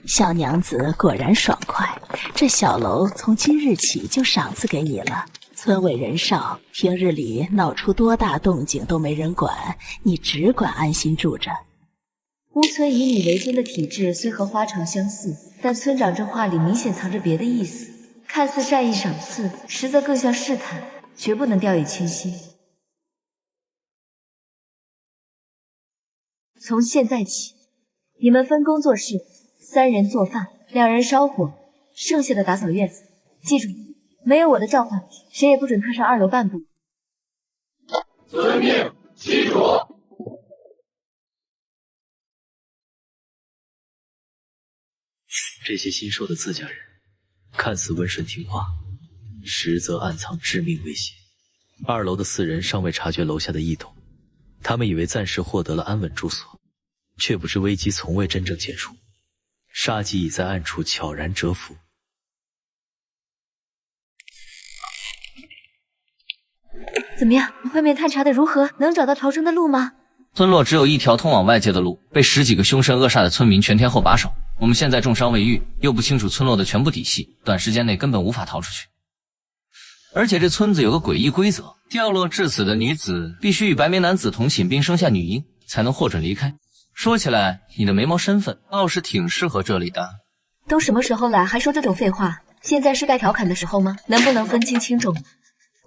小娘子果然爽快，这小楼从今日起就赏赐给你了。村委人少，平日里闹出多大动静都没人管，你只管安心住着。乌村以女为尊的体制虽和花城相似，但村长这话里明显藏着别的意思，看似善意赏赐，实则更像试探，绝不能掉以轻心。从现在起，你们分工做事，3人做饭，2人烧火，剩下的打扫院子。记住，没有我的召唤，谁也不准踏上2楼半步。遵命，西主。这些新收的自家人，看似温顺听话，实则暗藏致命威胁。2楼的4人尚未察觉楼下的异动，他们以为暂时获得了安稳住所，却不知危机从未真正解除，杀机已在暗处悄然蛰伏。怎么样？外面探查的如何？能找到逃生的路吗？村落只有一条通往外界的路，被10几个凶神恶煞的村民全天候把守。我们现在重伤未愈，又不清楚村落的全部底细，短时间内根本无法逃出去。而且这村子有个诡异规则，掉落致死的女子必须与白眉男子同寝并生下女婴，才能获准离开。说起来，你的眉毛身份倒是挺适合这里的。都什么时候了，还说这种废话？现在是该调侃的时候吗？能不能分清轻重？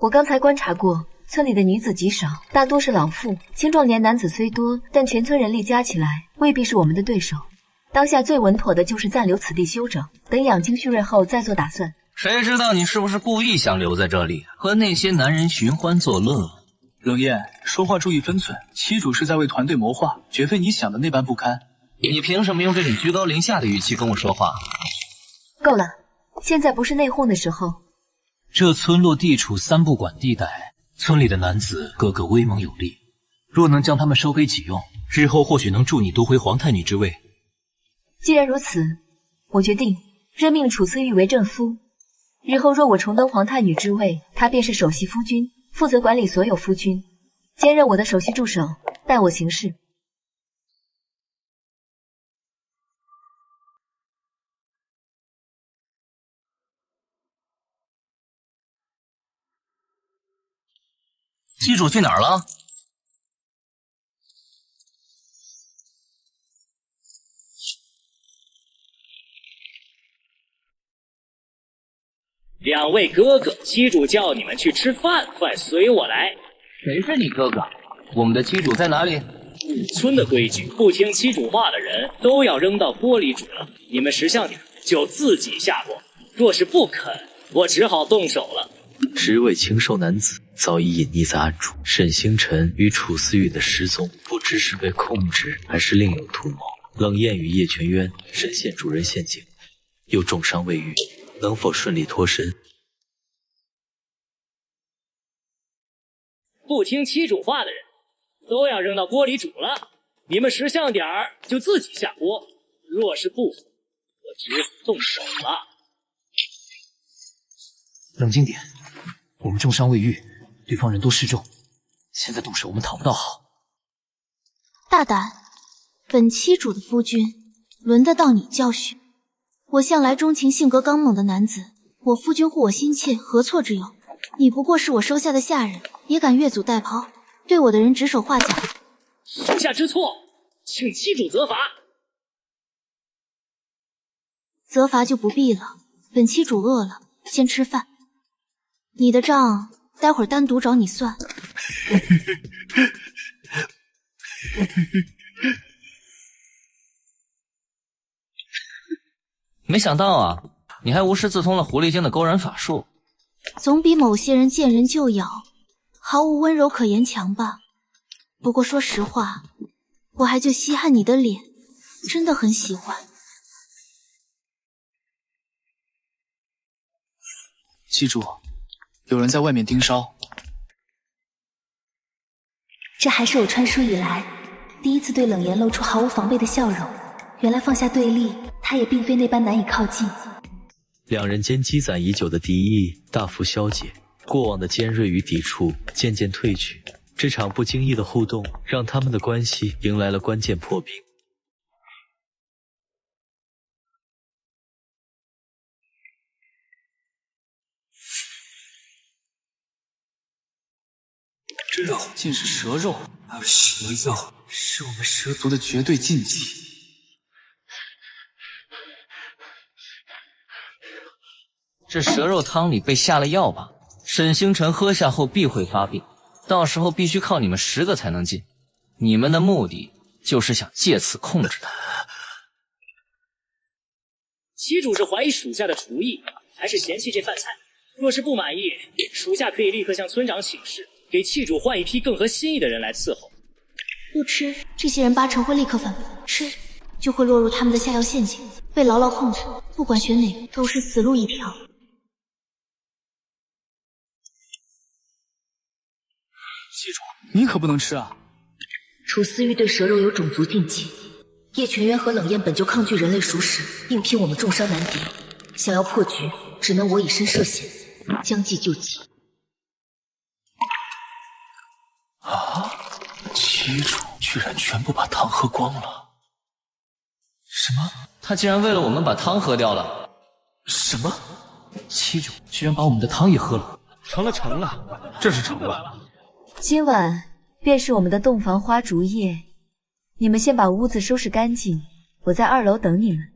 我刚才观察过，村里的女子极少，大多是老妇，青壮年男子虽多，但全村人力加起来未必是我们的对手。当下最稳妥的就是暂留此地休整，等养精蓄锐后再做打算。谁知道你是不是故意想留在这里，和那些男人寻欢作乐？冷艳，说话注意分寸，七主是在为团队谋划，绝非你想的那般不堪。你凭什么用这种居高临下的语气跟我说话？够了，现在不是内讧的时候。这村落地处3不管地带，村里的男子个个威猛有力，若能将他们收归己用，日后或许能助你夺回皇太女之位。既然如此，我决定任命楚思玉为正夫。日后若我重登皇太女之位，她便是首席夫君，负责管理所有夫君，兼任我的首席助手，代我行事。机主去哪儿了？两位哥哥，机主叫你们去吃饭，快随我来。谁是你哥哥？我们的机主在哪里？村的规矩，不听机主话的人都要扔到锅里煮了。你们识相点，就自己下锅。若是不肯，我只好动手了。10位清瘦男子早已隐匿在暗处，沈星辰与楚思雨的失踪，不知是被控制还是另有图谋。冷艳与叶全渊深陷主人陷阱，又重伤未愈，能否顺利脱身？不听机主话的人都要扔到锅里煮了。你们识相点儿，就自己下锅。若是不服，我只好动手了。冷静点，我们重伤未愈，对方人多势众，现在动手我们讨不到好。大胆，本期主的夫君，轮得到你教训。我向来钟情性格刚猛的男子，我夫君护我心切，何错之有？你不过是我收下的下人，也敢越俎代庖，对我的人指手画脚。属下知错，请七主责罚。责罚就不必了，本期主饿了，先吃饭。你的账待会儿单独找你算。没想到啊，你还无师自通了狐狸精的勾人法术，总比某些人见人就咬，毫无温柔可言强吧。不过说实话，我还就稀罕你的脸，真的很喜欢。记住，有人在外面盯梢。这还是我穿书以来第一次对冷言露出毫无防备的笑容。原来放下对立，他也并非那般难以靠近。两人间积攒已久的敌意大幅消解，过往的尖锐与抵触渐渐褪去。这场不经意的互动，让他们的关系迎来了关键破冰。这肉竟是蛇肉，而蛇肉是我们蛇族的绝对禁忌。这蛇肉汤里被下了药吧？沈星辰喝下后必会发病，到时候必须靠你们10个才能进。你们的目的就是想借此控制他。七主是怀疑属下的厨艺，还是嫌弃这饭菜？若是不满意，属下可以立刻向村长请示，给器主换一批更合心意的人来伺候。不吃，这些人8成会立刻反叛；吃，就会落入他们的下药陷阱，被牢牢控制。不管选哪个，都是死路一条。记住，你可不能吃啊！楚思玉对蛇肉有种族禁忌，叶全渊和冷艳本就抗拒人类熟食，硬拼我们重伤难敌，想要破局，只能我以身涉险，将计就计。啊！七主居然全部把汤喝光了！什么？他竟然为了我们把汤喝掉了？什么？七主居然把我们的汤也喝了？成了，这是成了。今晚便是我们的洞房花烛夜，你们先把屋子收拾干净，我在2楼等你们。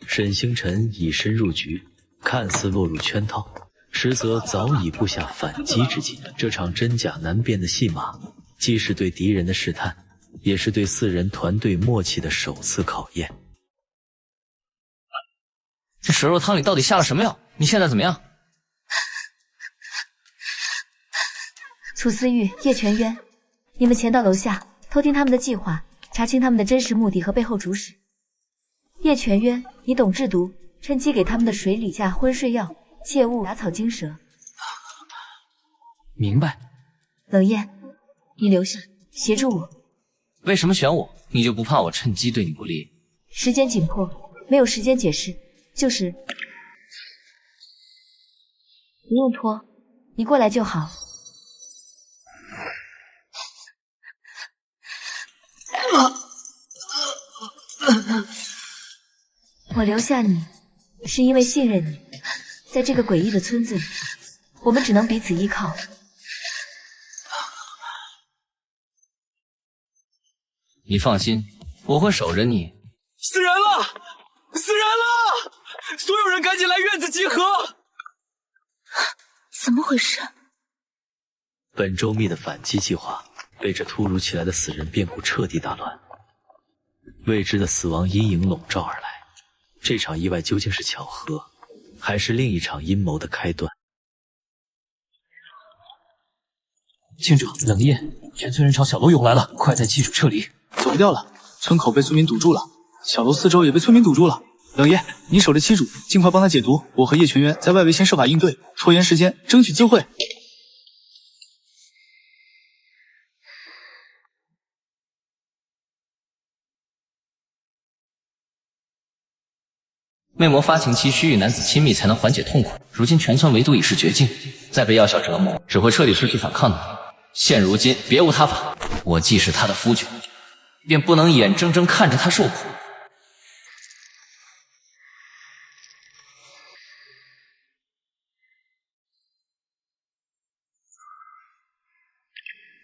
沈星辰以身入局，看似落入圈套，实则早已布下反击之计。这场真假难辨的戏码，既是对敌人的试探，也是对4人团队默契的首次考验。这蛇肉汤里到底下了什么药？你现在怎么样？楚思玉、叶全渊，你们前到楼下偷听他们的计划，查清他们的真实目的和背后主使。叶全渊，你懂制毒，趁机给他们的水里下昏睡药，切勿打草惊蛇。明白。冷艳，你留下协助我。为什么选我？你就不怕我趁机对你不利？时间紧迫，没有时间解释，就是不用拖，你过来就好。我留下你，是因为信任你。在这个诡异的村子里，我们只能彼此依靠。你放心，我会守着你。死人了！死人了！所有人赶紧来院子集合！怎么回事？本周密的反击计划被这突如其来的死人变故彻底打乱，未知的死亡阴影笼罩而来。这场意外究竟是巧合，还是另一场阴谋的开端？郡主，冷艳，全村人朝小楼涌来了，快带祭主撤离。走不掉了，村口被村民堵住了，小楼四周也被村民堵住了。冷艳，你守着七主，尽快帮他解毒。我和叶全渊在外围先设法应对，拖延时间，争取机会。魅魔发情期需与男子亲密才能缓解痛苦，如今全村唯独已是绝境，再被药效折磨，只会彻底失去反抗能力。现如今别无他法，我既是他的夫君，便不能眼睁睁看着他受苦。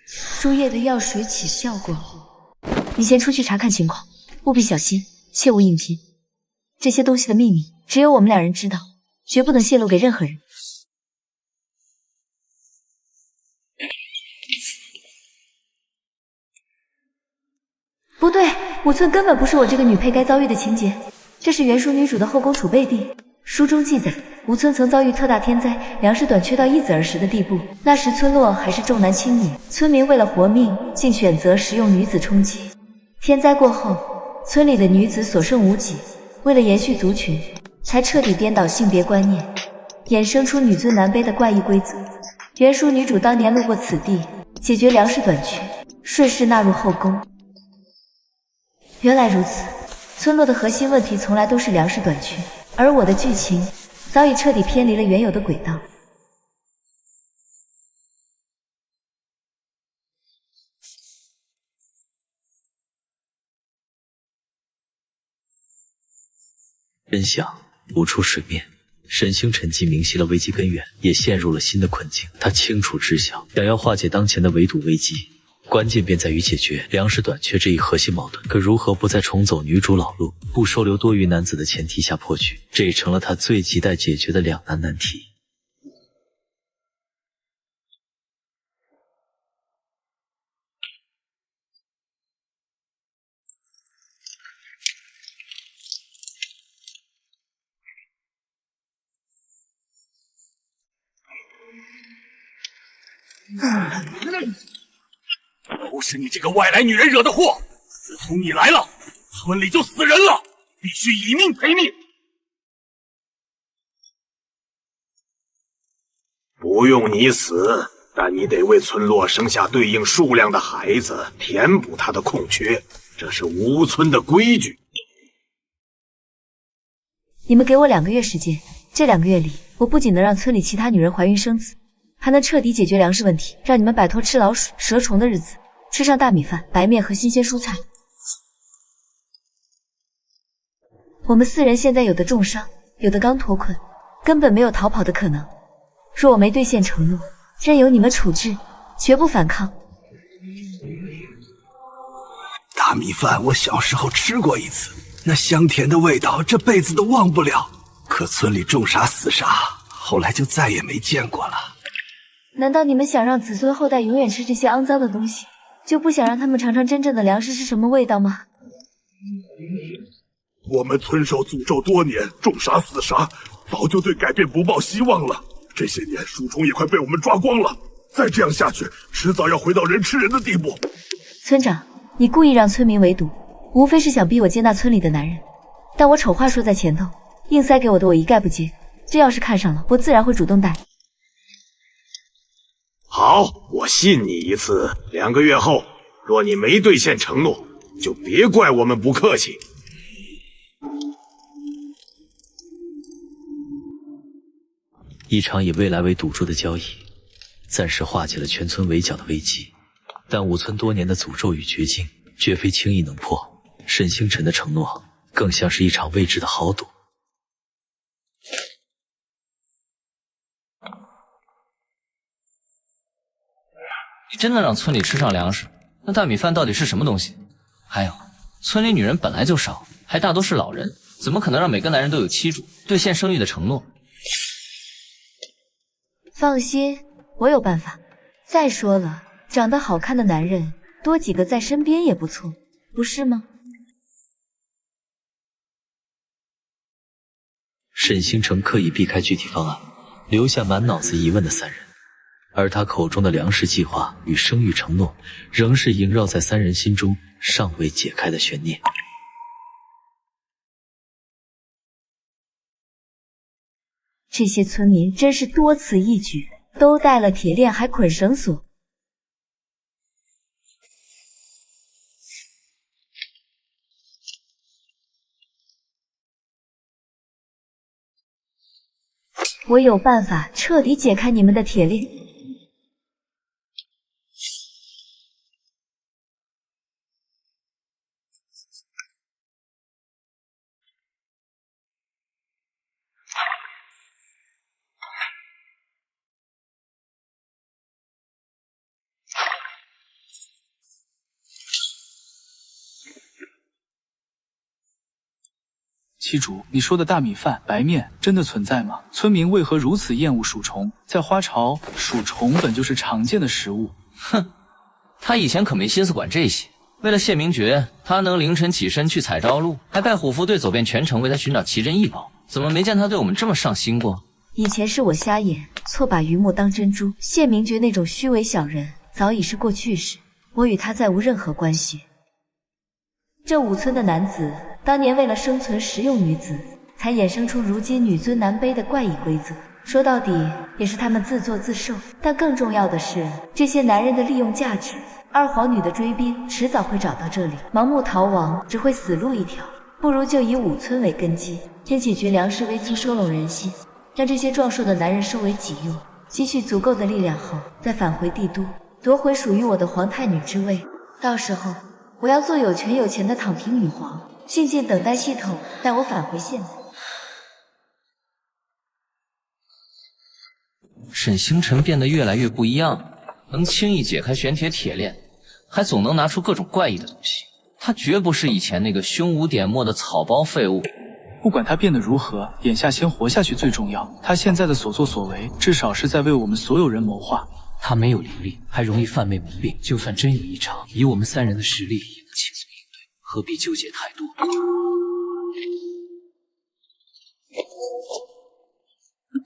输液的药水起效果了，你先出去查看情况，务必小心，切勿硬拼。这些东西的秘密只有我们两人知道，绝不能泄露给任何人。不对，武村根本不是我这个女配该遭遇的情节，这是原书女主的后宫储备地。书中记载，吴村曾遭遇特大天灾，粮食短缺到一子而食的地步。那时村落还是重男轻女，村民为了活命，竟选择食用女子充饥。天灾过后，村里的女子所剩无几，为了延续族群，才彻底颠倒性别观念，衍生出女尊男卑的怪异规则。原书女主当年路过此地，解决粮食短缺，顺势纳入后宫。原来如此，村落的核心问题从来都是粮食短缺。而我的剧情早已彻底偏离了原有的轨道。真相浮出水面，沈星辰既明晰了危机根源，也陷入了新的困境。他清楚知晓，想要化解当前的围堵危机，关键便在于解决粮食短缺这一核心矛盾。可如何不再重走女主老路，不收留多余男子的前提下破局，这也成了他最亟待解决的两难难题。都是你这个外来女人惹的祸！自从你来了，村里就死人了，必须以命赔命。不用你死，但你得为村落生下对应数量的孩子，填补他的空缺，这是吴村的规矩。你们给我2个月时间，这2个月里，我不仅能让村里其他女人怀孕生子，还能彻底解决粮食问题，让你们摆脱吃老鼠、蛇虫的日子，吃上大米饭、白面和新鲜蔬菜。我们4人现在有的重伤，有的刚脱困，根本没有逃跑的可能。若我没兑现承诺，任由你们处置，绝不反抗。大米饭我小时候吃过一次，那香甜的味道这辈子都忘不了。可村里种啥死啥，后来就再也没见过了。难道你们想让子孙后代永远吃这些肮脏的东西，就不想让他们尝尝真正的粮食是什么味道吗？我们村受诅咒多年，种啥死啥，早就对改变不抱希望了。这些年树虫也快被我们抓光了，再这样下去，迟早要回到人吃人的地步。村长，你故意让村民围堵，无非是想逼我接纳村里的男人。但我丑话说在前头，硬塞给我的我一概不接。这要是看上了，我自然会主动带。好，我信你一次。2个月后，若你没兑现承诺，就别怪我们不客气。一场以未来为赌注的交易，暂时化解了全村围剿的危机，但武村多年的诅咒与绝境，绝非轻易能破。沈星辰的承诺，更像是一场未知的豪赌。你真的让村里吃上粮食？那大米饭到底是什么东西？还有，村里女人本来就少，还大多是老人，怎么可能让每个男人都有妻主，兑现生育的承诺？放心，我有办法。再说了，长得好看的男人多几个在身边也不错，不是吗？沈星辰刻意避开具体方案，留下满脑子疑问的3人，而他口中的粮食计划与生育承诺，仍是萦绕在3人心中尚未解开的悬念。这些村民真是多此一举，都带了铁链还捆绳索。我有办法彻底解开你们的铁链。七主，你说的大米饭、白面真的存在吗？村民为何如此厌恶鼠虫？在花巢，鼠虫本就是常见的食物。哼，他以前可没心思管这些。为了谢明爵，他能凌晨起身去采朝露，还派虎符队走遍全城为他寻找奇珍异宝。怎么没见他对我们这么上心过？以前是我瞎眼，错把榆木当珍珠。谢明爵那种虚伪小人早已是过去式，我与他再无任何关系。这5村的男子当年为了生存食用女子，才衍生出如今女尊男卑的怪异规则。说到底，也是他们自作自受。但更重要的是，这些男人的利用价值。二皇女的追兵迟早会找到这里，盲目逃亡只会死路一条。不如就以5村为根基，天启局粮食微租收拢人心，让这些壮硕的男人收为己用。积蓄足够的力量后，再返回帝都，夺回属于我的皇太女之位。到时候，我要做有权有钱的躺平女皇，静静等待系统带我返回现代。沈星辰变得越来越不一样，能轻易解开玄铁铁链，还总能拿出各种怪异的东西。他绝不是以前那个胸无点墨的草包废物。不管他变得如何，眼下先活下去最重要。他现在的所作所为，至少是在为我们所有人谋划。他没有灵力，还容易犯魅魔病，就算真有异常，以我们3人的实力也能轻松应对，何必纠结太多？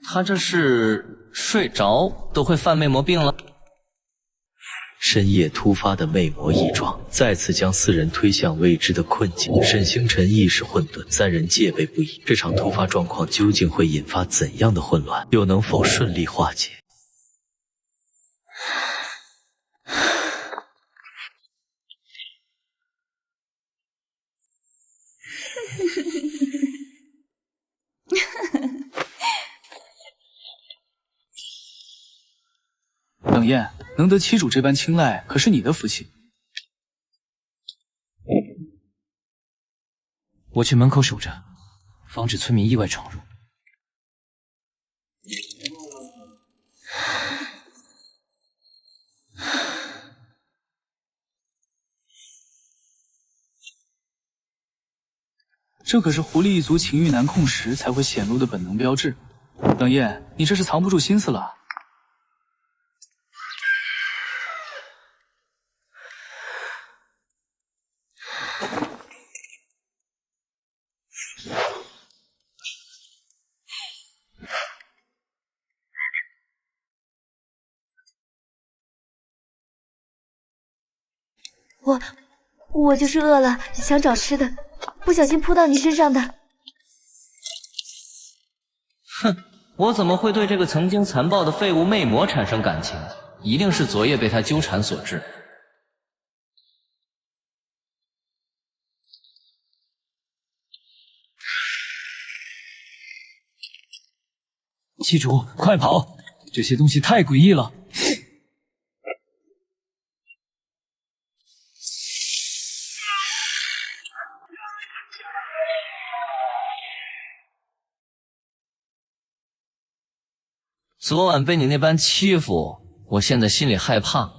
他这是睡着都会犯魅魔病了？深夜突发的魅魔异状，再次将4人推向未知的困境。沈星辰意识混沌，3人戒备不已。这场突发状况究竟会引发怎样的混乱？又能否顺利化解？冷艳，能得七主这般青睐，可是你的福气。我去门口守着，防止村民意外闯入。这可是狐狸一族情欲难控时才会显露的本能标志。冷艳，你这是藏不住心思了。我就是饿了，想找吃的，不小心扑到你身上的。哼，我怎么会对这个曾经残暴的废物魅魔产生感情？一定是昨夜被他纠缠所致。七主，快跑！这些东西太诡异了。昨晚被你那般欺负，我现在心里害怕，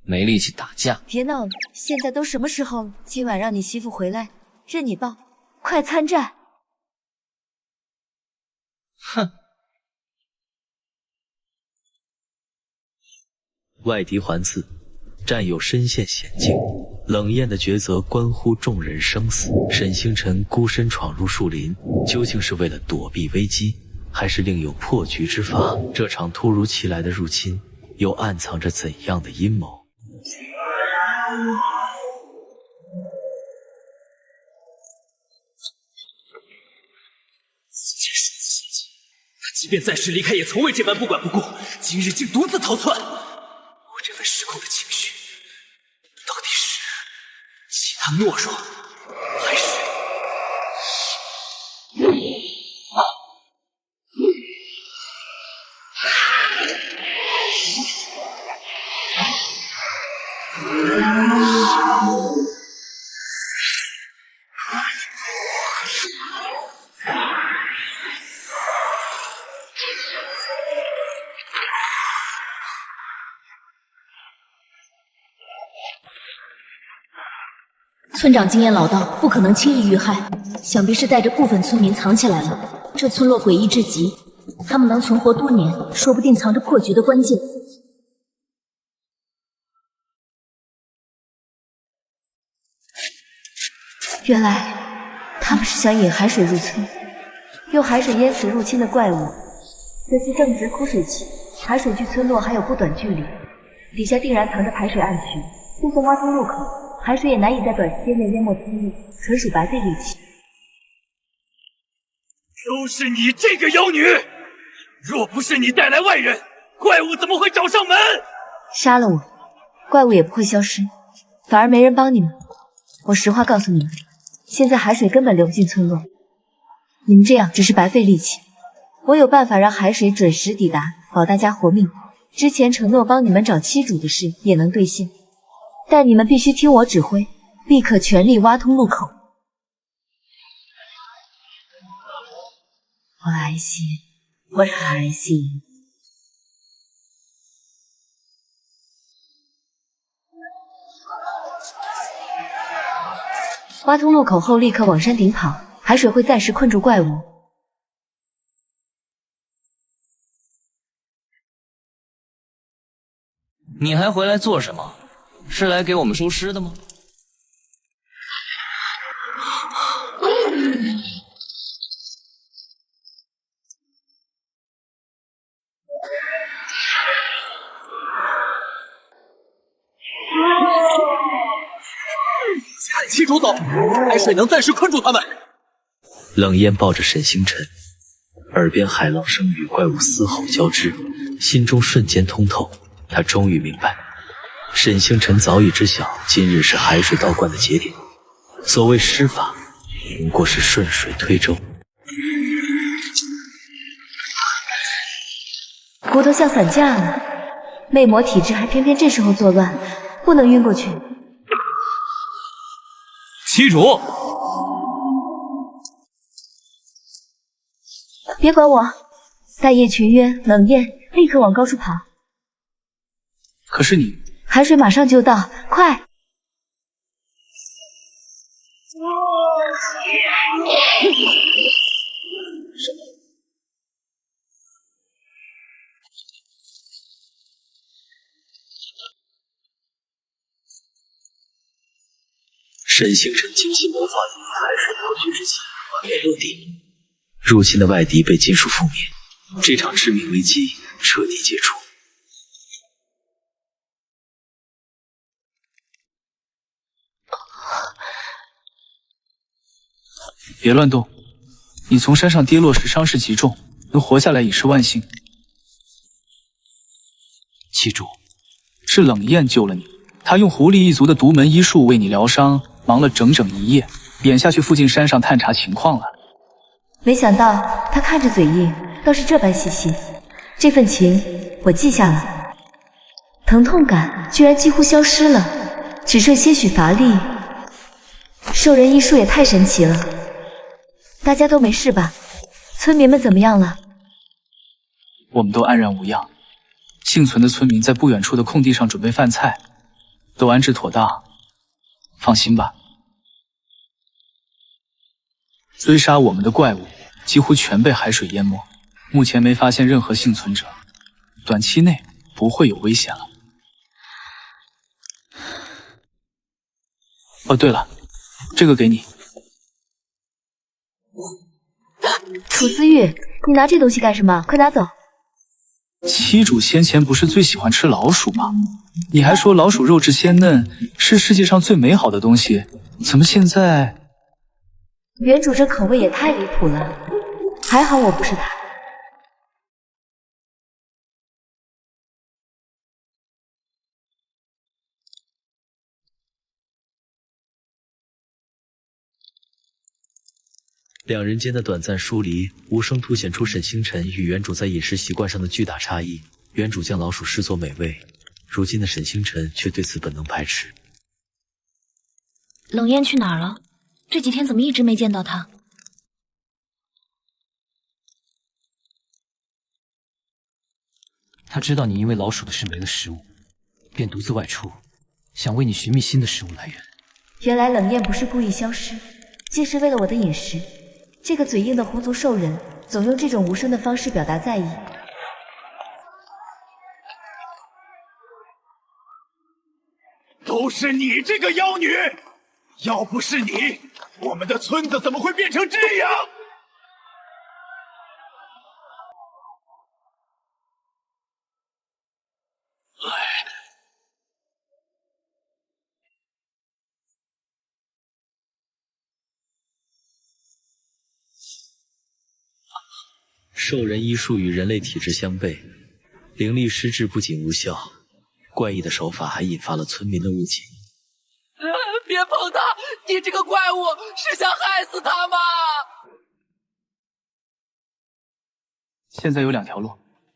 没力气打架。别闹了，现在都什么时候了？今晚让你媳妇回来，任你抱，快参战！哼！外敌环伺，战友身陷险境，冷艳的抉择关乎众人生死。沈星辰孤身闯入树林，究竟是为了躲避危机，还是另有破局之法？这场突如其来的入侵，又暗藏着怎样的阴谋？他即便暂时离开，也从未这般不管不顾。今日竟独自逃窜，我这份失控的情绪，到底是其他懦弱，还是……村长经验老道，不可能轻易遇害，想必是带着部分村民藏起来了。这村落诡异至极，他们能存活多年，说不定藏着破局的关键。原来他们是想引海水入村，用海水淹死入侵的怪物。此次正值枯水期，海水距村落还有不短距离，底下定然藏着排水暗渠。就算挖通入口，海水也难以在短时间内淹没村落，纯属白费力气。都是你这个妖女！若不是你带来外人，怪物怎么会找上门？杀了我，怪物也不会消失，反而没人帮你们。我实话告诉你们，现在海水根本流不进村落，你们这样只是白费力气。我有办法让海水准时抵达，保大家活命。之前承诺帮你们找七主的事也能兑现，但你们必须听我指挥，立刻全力挖通路口。我来信，我来信。挖通路口后，立刻往山顶跑，海水会暂时困住怪物。你还回来做什么？是来给我们收尸的吗？喊七主走，海水能暂时困住他们。冷烟抱着沈星辰，耳边海浪声与怪物嘶吼交织，心中瞬间通透。他终于明白，沈星辰早已知晓今日是海水倒灌的节点。所谓施法，不过是顺水推舟。骨头像散架了，魅魔体质还偏偏这时候作乱，不能晕过去。七主，别管我，带叶群渊、冷艳立刻往高处跑。可是你，海水马上就到，快！沈星辰精心谋划的海水破局之计完美落地，入侵的外敌被尽数覆灭，这场致命危机彻底解除。别乱动，你从山上跌落时伤势极重，能活下来已是万幸。七主，是冷艳救了你，她用狐狸一族的独门医术为你疗伤，忙了整整一夜，眼下去附近山上探查情况了。没想到他看着嘴硬，倒是这般细心。这份情我记下了。疼痛感居然几乎消失了，只剩些许乏力。兽人医术也太神奇了。大家都没事吧？村民们怎么样了？我们都安然无恙。幸存的村民在不远处的空地上准备饭菜，都安置妥当。放心吧。追杀我们的怪物几乎全被海水淹没，目前没发现任何幸存者，短期内不会有危险了。哦，对了，这个给你。楚思玉，你拿这东西干什么？快拿走！七主先前不是最喜欢吃老鼠吗？你还说老鼠肉质鲜嫩，是世界上最美好的东西，怎么现在……原主这口味也太离谱了，还好我不是他。两人间的短暂疏离，无声凸显出沈星辰与原主在饮食习惯上的巨大差异。原主将老鼠视作美味，如今的沈星辰却对此本能排斥。冷艳去哪儿了？这几天怎么一直没见到她？他知道你因为老鼠的事没了食物，便独自外出，想为你寻觅新的食物来源。原来冷艳不是故意消失，竟是为了我的饮食。这个嘴硬的狐族兽人，总用这种无声的方式表达在意。都是你这个妖女！要不是你，我们的村子怎么会变成这样？兽人医术与人类体质相悖，灵力施治不仅无效，怪异的手法还引发了村民的误解。别碰他！你这个怪物是想害死他吗？现在有2条路，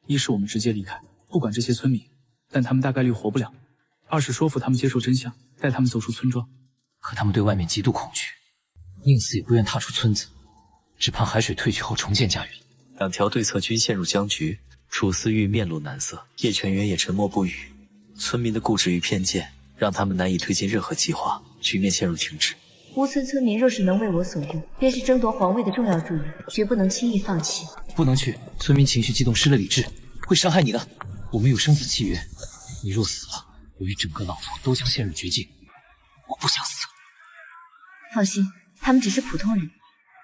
一是我们直接离开，不管这些村民，但他们大概率活不了；二是说服他们接受真相，带他们走出村庄。可他们对外面极度恐惧，宁死也不愿踏出村子，只盼海水退去后重见家园。2条对策均陷入僵局，楚思玉面露难色，叶全源也沉默不语。村民的固执与偏见，让他们难以推进任何计划，局面陷入停滞。乌村村民若是能为我所用，便是争夺皇位的重要助力，绝不能轻易放弃。不能去，村民情绪激动，失了理智，会伤害你的。我们有生死契约，你若死了，我与整个狼族都将陷入绝境。我不想死。放心，他们只是普通人，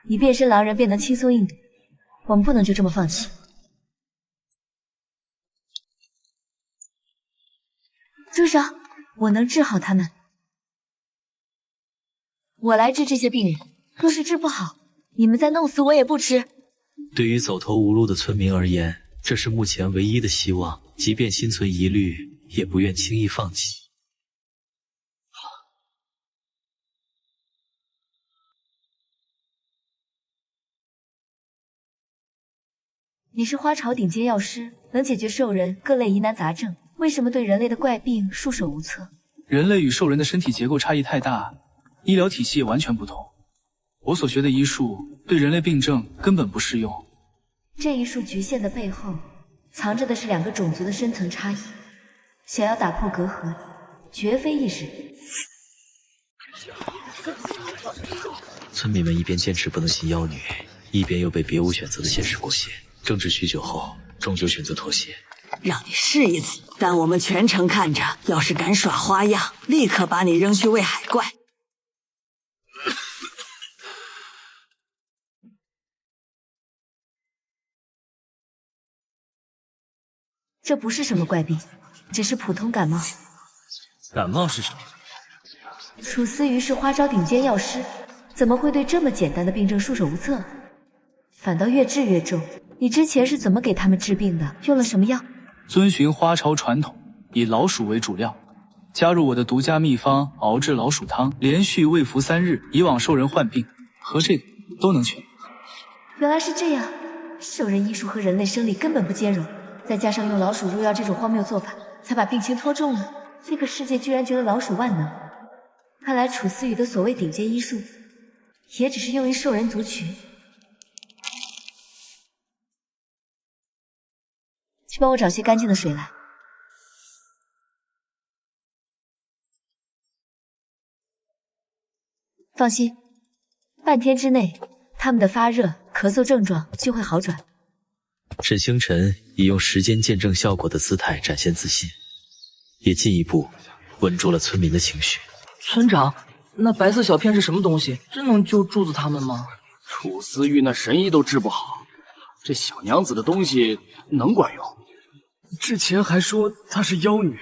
你变身狼人便能轻松应对。我们不能就这么放弃。住手！我能治好他们。我来治这些病人，若是治不好，你们再弄死我也不迟。对于走投无路的村民而言，这是目前唯一的希望，即便心存疑虑，也不愿轻易放弃。你是花朝顶尖药师，能解决兽人各类疑难杂症，为什么对人类的怪病束手无策？人类与兽人的身体结构差异太大，医疗体系也完全不同。我所学的医术对人类病症根本不适用。这一术局限的背后，藏着的是2个种族的深层差异。想要打破隔阂，绝非易事。村民们一边坚持不能信妖女，一边又被别无选择的现实裹挟。争执许久后，终究选择妥协。让你试一次，但我们全程看着，要是敢耍花样，立刻把你扔去喂海怪。这不是什么怪病，只是普通感冒。感冒是什么？楚思瑜是花招顶尖药师，怎么会对这么简单的病症束手无策？反倒越治越重。你之前是怎么给他们治病的？用了什么药？遵循花朝传统，以老鼠为主料，加入我的独家秘方熬制老鼠汤，连续喂服3日，以往兽人患病和这个都能痊愈。原来是这样，兽人医术和人类生理根本不兼容，再加上用老鼠入药这种荒谬做法，才把病情拖重了。这个世界居然觉得老鼠万能，看来楚思雨的所谓顶尖医术，也只是用于兽人族群。去帮我找些干净的水来。放心，半天之内，他们的发热、咳嗽症状就会好转。沈星辰以用时间见证效果的姿态展现自信，也进一步稳住了村民的情绪。村长，那白色小片是什么东西？真能救柱子他们吗？楚思玉那神医都治不好，这小娘子的东西能管用？之前还说她是妖女，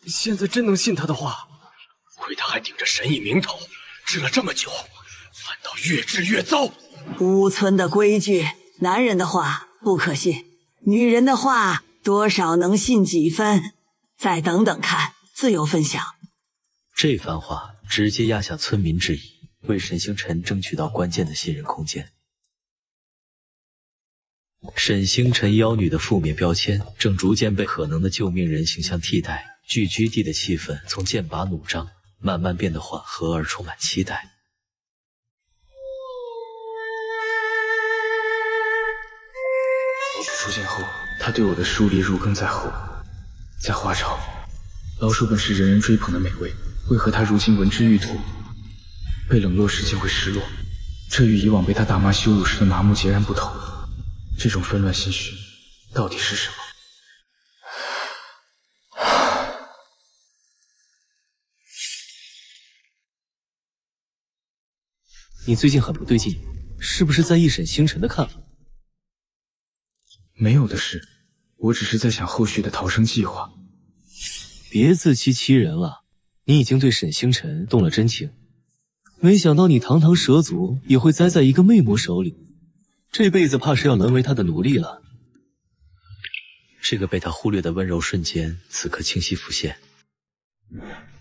现在真能信她的话？亏她还顶着神医名头，治了这么久，反倒越治越糟。乌村的规矩，男人的话不可信，女人的话多少能信几分。再等等看，自有分晓。这番话直接压下村民质疑，为沈星辰争取到关键的信任空间。沈星辰妖女的负面标签正逐渐被可能的救命人形象替代，聚居地的气氛从剑拔弩张慢慢变得缓和而充满期待。老鼠出现后，他对我的树立入根在后。在花朝，老鼠本是人人追捧的美味，为何他如今闻之欲吐？被冷落时竟会失落，这与以往被他大骂羞辱时的麻木截然不同。这种纷乱心绪，到底是什么？你最近很不对劲，是不是在意沈星辰的看法？没有的事，我只是在想后续的逃生计划。别自欺欺人了，你已经对沈星辰动了真情，没想到你堂堂蛇族也会栽在一个魅魔手里，这辈子怕是要沦为他的奴隶了。这个被他忽略的温柔瞬间，此刻清晰浮现，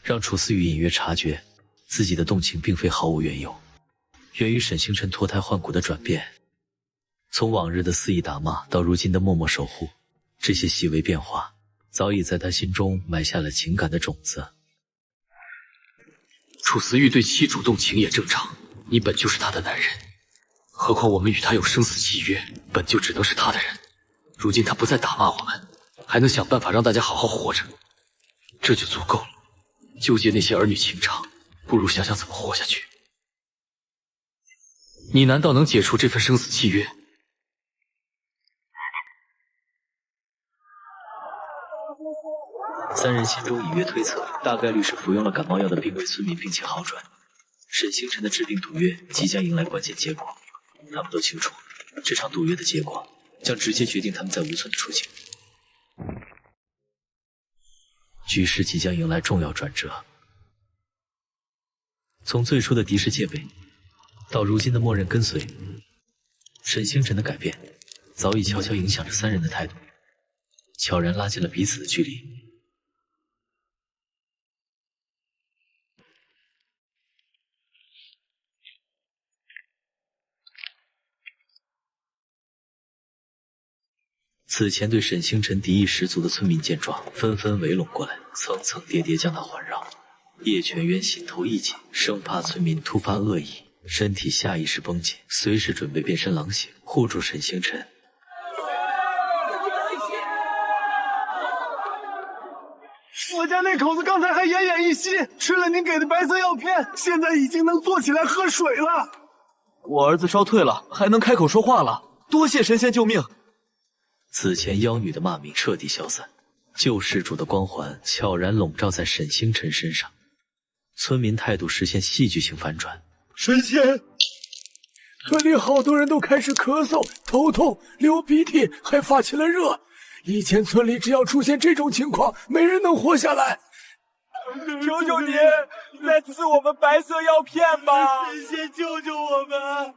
让楚思雨隐约察觉自己的动情并非毫无缘由，源于沈星辰脱胎换骨的转变。从往日的肆意打骂到如今的默默守护，这些细微变化早已在他心中埋下了情感的种子。楚思玉对妻主动情也正常，你本就是他的男人，何况我们与他有生死契约，本就只能是他的人。如今他不再打骂我们，还能想办法让大家好好活着，这就足够了。纠结那些儿女情长，不如想想怎么活下去。你难道能解除这份生死契约？三人心中隐约推测，大概率是服用了感冒药的病危村民病情好转。沈星辰的治病毒约即将迎来关键结果，他们都清楚，这场赌约的结果将直接决定他们在无村的处境。局势即将迎来重要转折。从最初的敌视戒备，到如今的默认跟随，沈星辰的改变早已悄悄影响着三人的态度，悄然拉近了彼此的距离。此前对沈星辰敌意十足的村民见状，纷纷围拢过来，层层叠叠将他环绕。叶全渊心头一紧，生怕村民突发恶意，身体下意识绷紧，随时准备变身狼形，护住沈星辰。我家那口子刚才还奄奄一息，吃了您给的白色药片，现在已经能坐起来喝水了。我儿子烧退了，还能开口说话了，多谢神仙救命。此前妖女的骂名彻底消散，救世主的光环悄然笼罩在沈星辰身上，村民态度实现戏剧性反转。神仙，村里好多人都开始咳嗽、头痛、流鼻涕，还发起了热。以前村里只要出现这种情况，没人能活下来。求求您，再赐我们白色药片吧！神仙救救我们，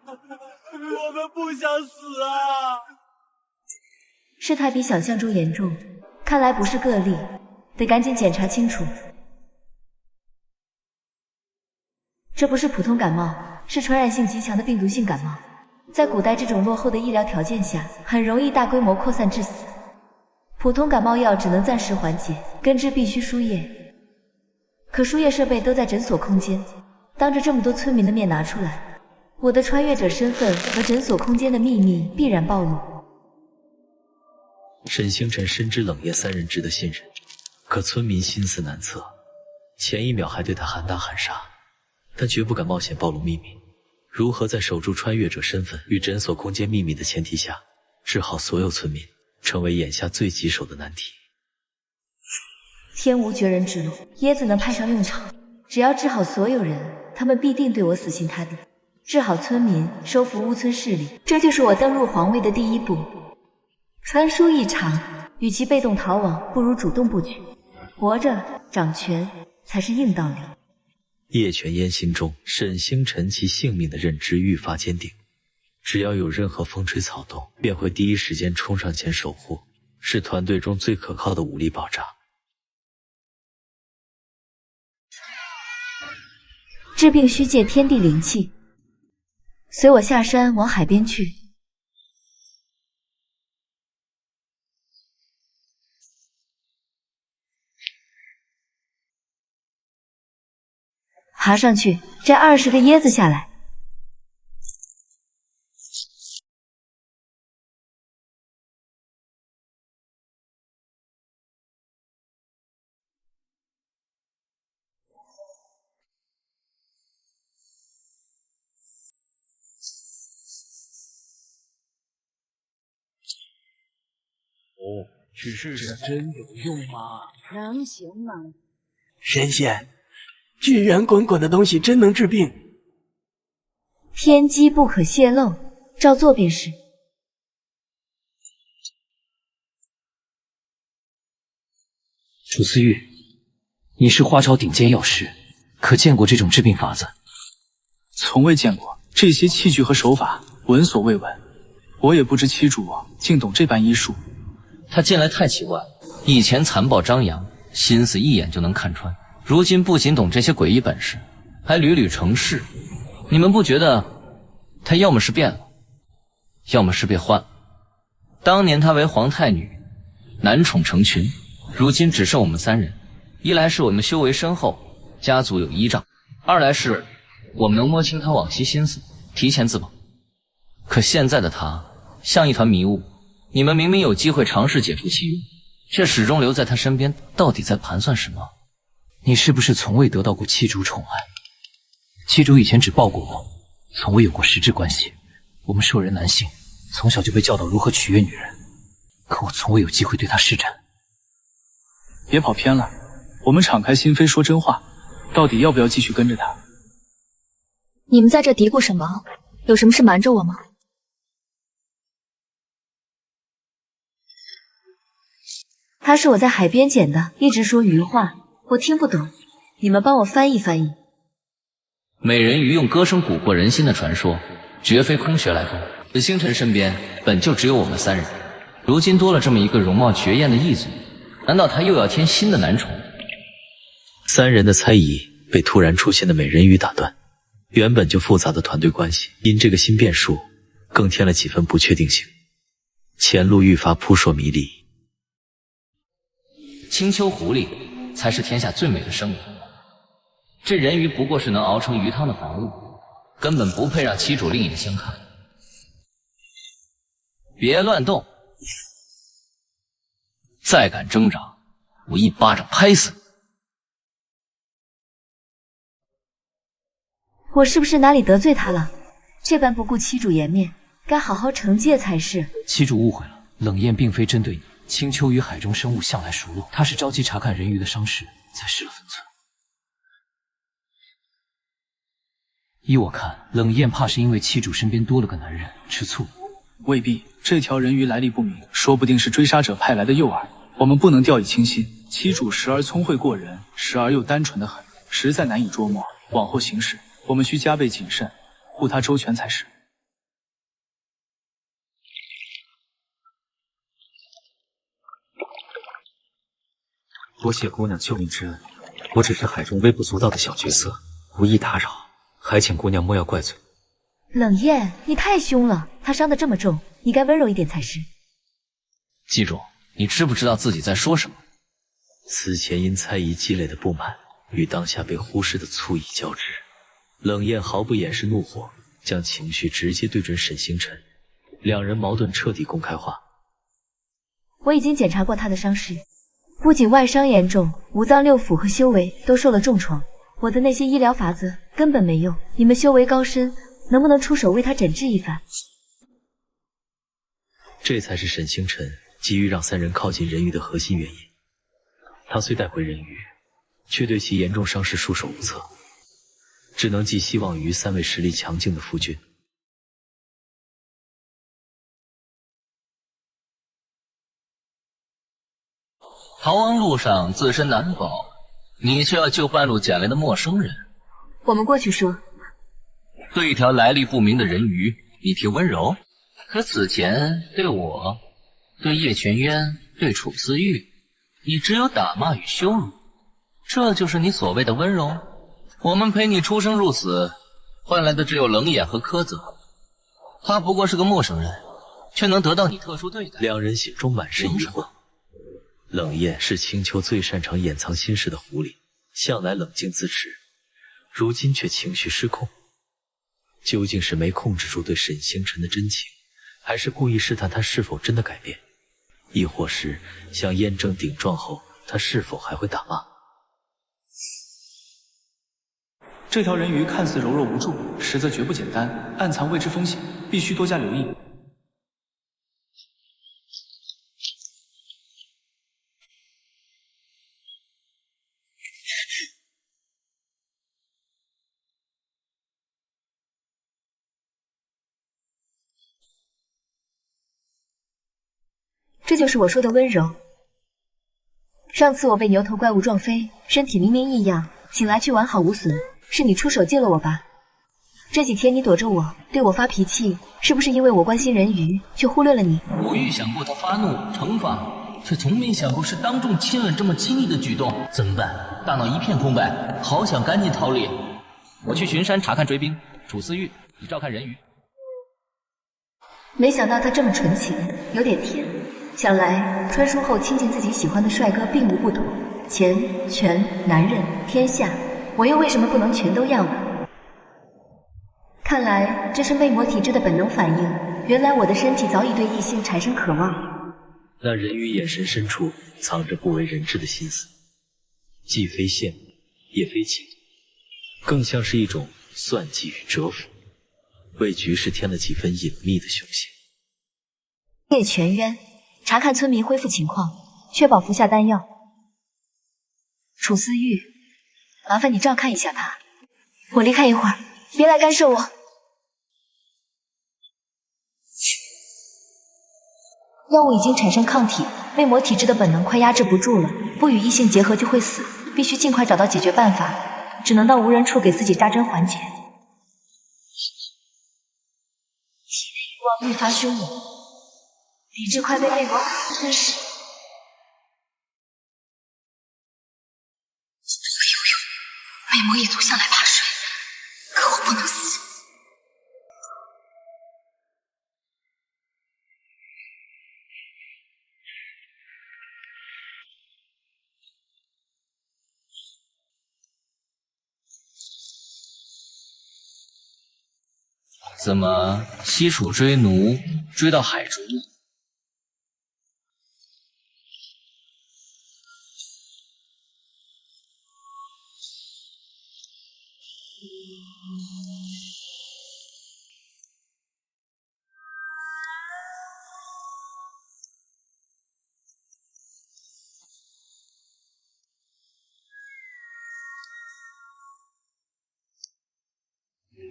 我们不想死啊！事态比想象中严重，看来不是个例，得赶紧检查清楚。这不是普通感冒，是传染性极强的病毒性感冒。在古代这种落后的医疗条件下，很容易大规模扩散致死。普通感冒药只能暂时缓解，根治必须输液。可输液设备都在诊所空间，当着这么多村民的面拿出来，我的穿越者身份和诊所空间的秘密必然暴露。沈星辰深知冷夜三人值得信任，可村民心思难测，前一秒还对他喊打喊杀，但绝不敢冒险暴露秘密。如何在守住穿越者身份与诊所空间秘密的前提下，治好所有村民，成为眼下最棘手的难题。天无绝人之路，椰子能派上用场。只要治好所有人，他们必定对我死心塌地。治好村民，收服乌村势力，这就是我登陆皇位的第一步。传书一场，与其被动逃亡，不如主动布局。活着掌权才是硬道理。叶全烟心中沈星辰其性命的认知愈发坚定，只要有任何风吹草动，便会第一时间冲上前守护，是团队中最可靠的武力保障。治病需借天地灵气，随我下山往海边去。爬上去摘20个椰子下来。哦，只是这真有用吗？能行吗？神仙，这圆滚滚的东西真能治病？天机不可泄露，照做便是。楚思玉，你是花朝顶尖药师，可见过这种治病法子？从未见过，这些器具和手法闻所未闻。我也不知七主竟懂这般医术。他近来太奇怪了，以前残暴张扬，心思一眼就能看穿，如今不仅懂这些诡异本事，还屡屡成事。你们不觉得他要么是变了，要么是被换了？当年他为皇太女，男宠成群，如今只剩我们3人。一来是我们修为深厚，家族有依仗；二来是我们能摸清他往昔心思，提前自保。可现在的他像一团迷雾，你们明明有机会尝试解除契约，却始终留在他身边，到底在盘算什么？你是不是从未得到过七主宠爱？七主以前只抱过我，从未有过实质关系。我们兽人男性从小就被教导如何取悦女人，可我从未有机会对她施展。别跑偏了，我们敞开心扉说真话，到底要不要继续跟着他？你们在这嘀咕什么？有什么事瞒着我吗？他是我在海边捡的，一直说鱼话，我听不懂，你们帮我翻译翻译。美人鱼用歌声蛊惑人心的传说，绝非空穴来风。紫星辰身边本就只有我们3人，如今多了这么一个容貌绝艳的异族，难道他又要添新的男宠？3人的猜疑被突然出现的美人鱼打断，原本就复杂的团队关系，因这个新变数更添了几分不确定性，前路愈发扑朔迷离。青丘狐狸才是天下最美的生物，这人鱼不过是能熬成鱼汤的凡物，根本不配让七主另眼相看。别乱动，再敢挣扎，我一巴掌拍死你！我是不是哪里得罪他了？这般不顾七主颜面，该好好惩戒才是。七主误会了，冷艳并非针对你。青丘与海中生物向来熟络，他是着急查看人鱼的伤势，才失了分寸。依我看，冷艳怕是因为七主身边多了个男人，吃醋。未必，这条人鱼来历不明，说不定是追杀者派来的诱饵。我们不能掉以轻心。七主时而聪慧过人，时而又单纯得很，实在难以捉摸。往后行事，我们需加倍谨慎，护他周全才是。多谢姑娘救命之恩，我只是海中微不足道的小角色，无意打扰，还请姑娘莫要怪罪。冷艳，你太凶了，他伤得这么重，你该温柔一点才是。记住，你知不知道自己在说什么？此前因猜疑积累的不满，与当下被忽视的醋意交织，冷艳毫不掩饰怒火，将情绪直接对准沈星辰，两人矛盾彻底公开化。我已经检查过他的伤势，不仅外伤严重，五脏六腑和修为都受了重创。我的那些医疗法子根本没用，你们修为高深，能不能出手为他诊治一番？这才是沈星辰急于让3人靠近人鱼的核心原因。他虽带回人鱼，却对其严重伤势束手无策，只能寄希望于3位实力强劲的夫君。逃亡路上自身难保，你却要救半路捡来的陌生人。我们过去说。对一条来历不明的人鱼，你提温柔，可此前对我、对叶全渊、对楚思玉，你只有打骂与羞辱，这就是你所谓的温柔？我们陪你出生入死，换来的只有冷眼和苛责。他不过是个陌生人，却能得到你特殊对待。两人心中满是疑惑。冷艳是青丘最擅长掩藏心事的狐狸，向来冷静自持，如今却情绪失控。究竟是没控制住对沈星辰的真情，还是故意试探他是否真的改变，亦或是想验证顶撞后他是否还会打骂？这条人鱼看似柔弱无助，实则绝不简单，暗藏未知风险，必须多加留意。这就是我说的温柔。上次我被牛头怪物撞飞，身体明明异样，醒来却完好无损，是你出手救了我吧？这几天你躲着我，对我发脾气，是不是因为我关心人鱼，却忽略了你？我预想过他发怒惩罚，却从没想过是当众亲吻这么轻易的举动。怎么办？大脑一片空白，好想赶紧逃离。我去巡山查看追兵，楚思玉，你照看人鱼。没想到他这么纯情，有点甜。想来穿书后亲近自己喜欢的帅哥并无不妥，钱、权、男人、天下，我又为什么不能全都要呢？看来这是魅魔体质的本能反应，原来我的身体早已对异性产生渴望。那人鱼眼神深处藏着不为人知的心思，既非羡慕，也非嫉妒，更像是一种算计与折服，为局势添了几分隐秘的凶险。叶全渊，查看村民恢复情况，确保服下丹药。楚思玉，麻烦你照看一下他，我离开一会儿，别来干涉我。药物已经产生抗体，魅魔体质的本能快压制不住了，不与异性结合就会死，必须尽快找到解决办法，只能到无人处给自己扎针缓解。体内欲望愈发凶猛，理智快被魅魔吞噬。魅魔一族向来怕水，可我不能死。怎么西楚追奴追到海中了？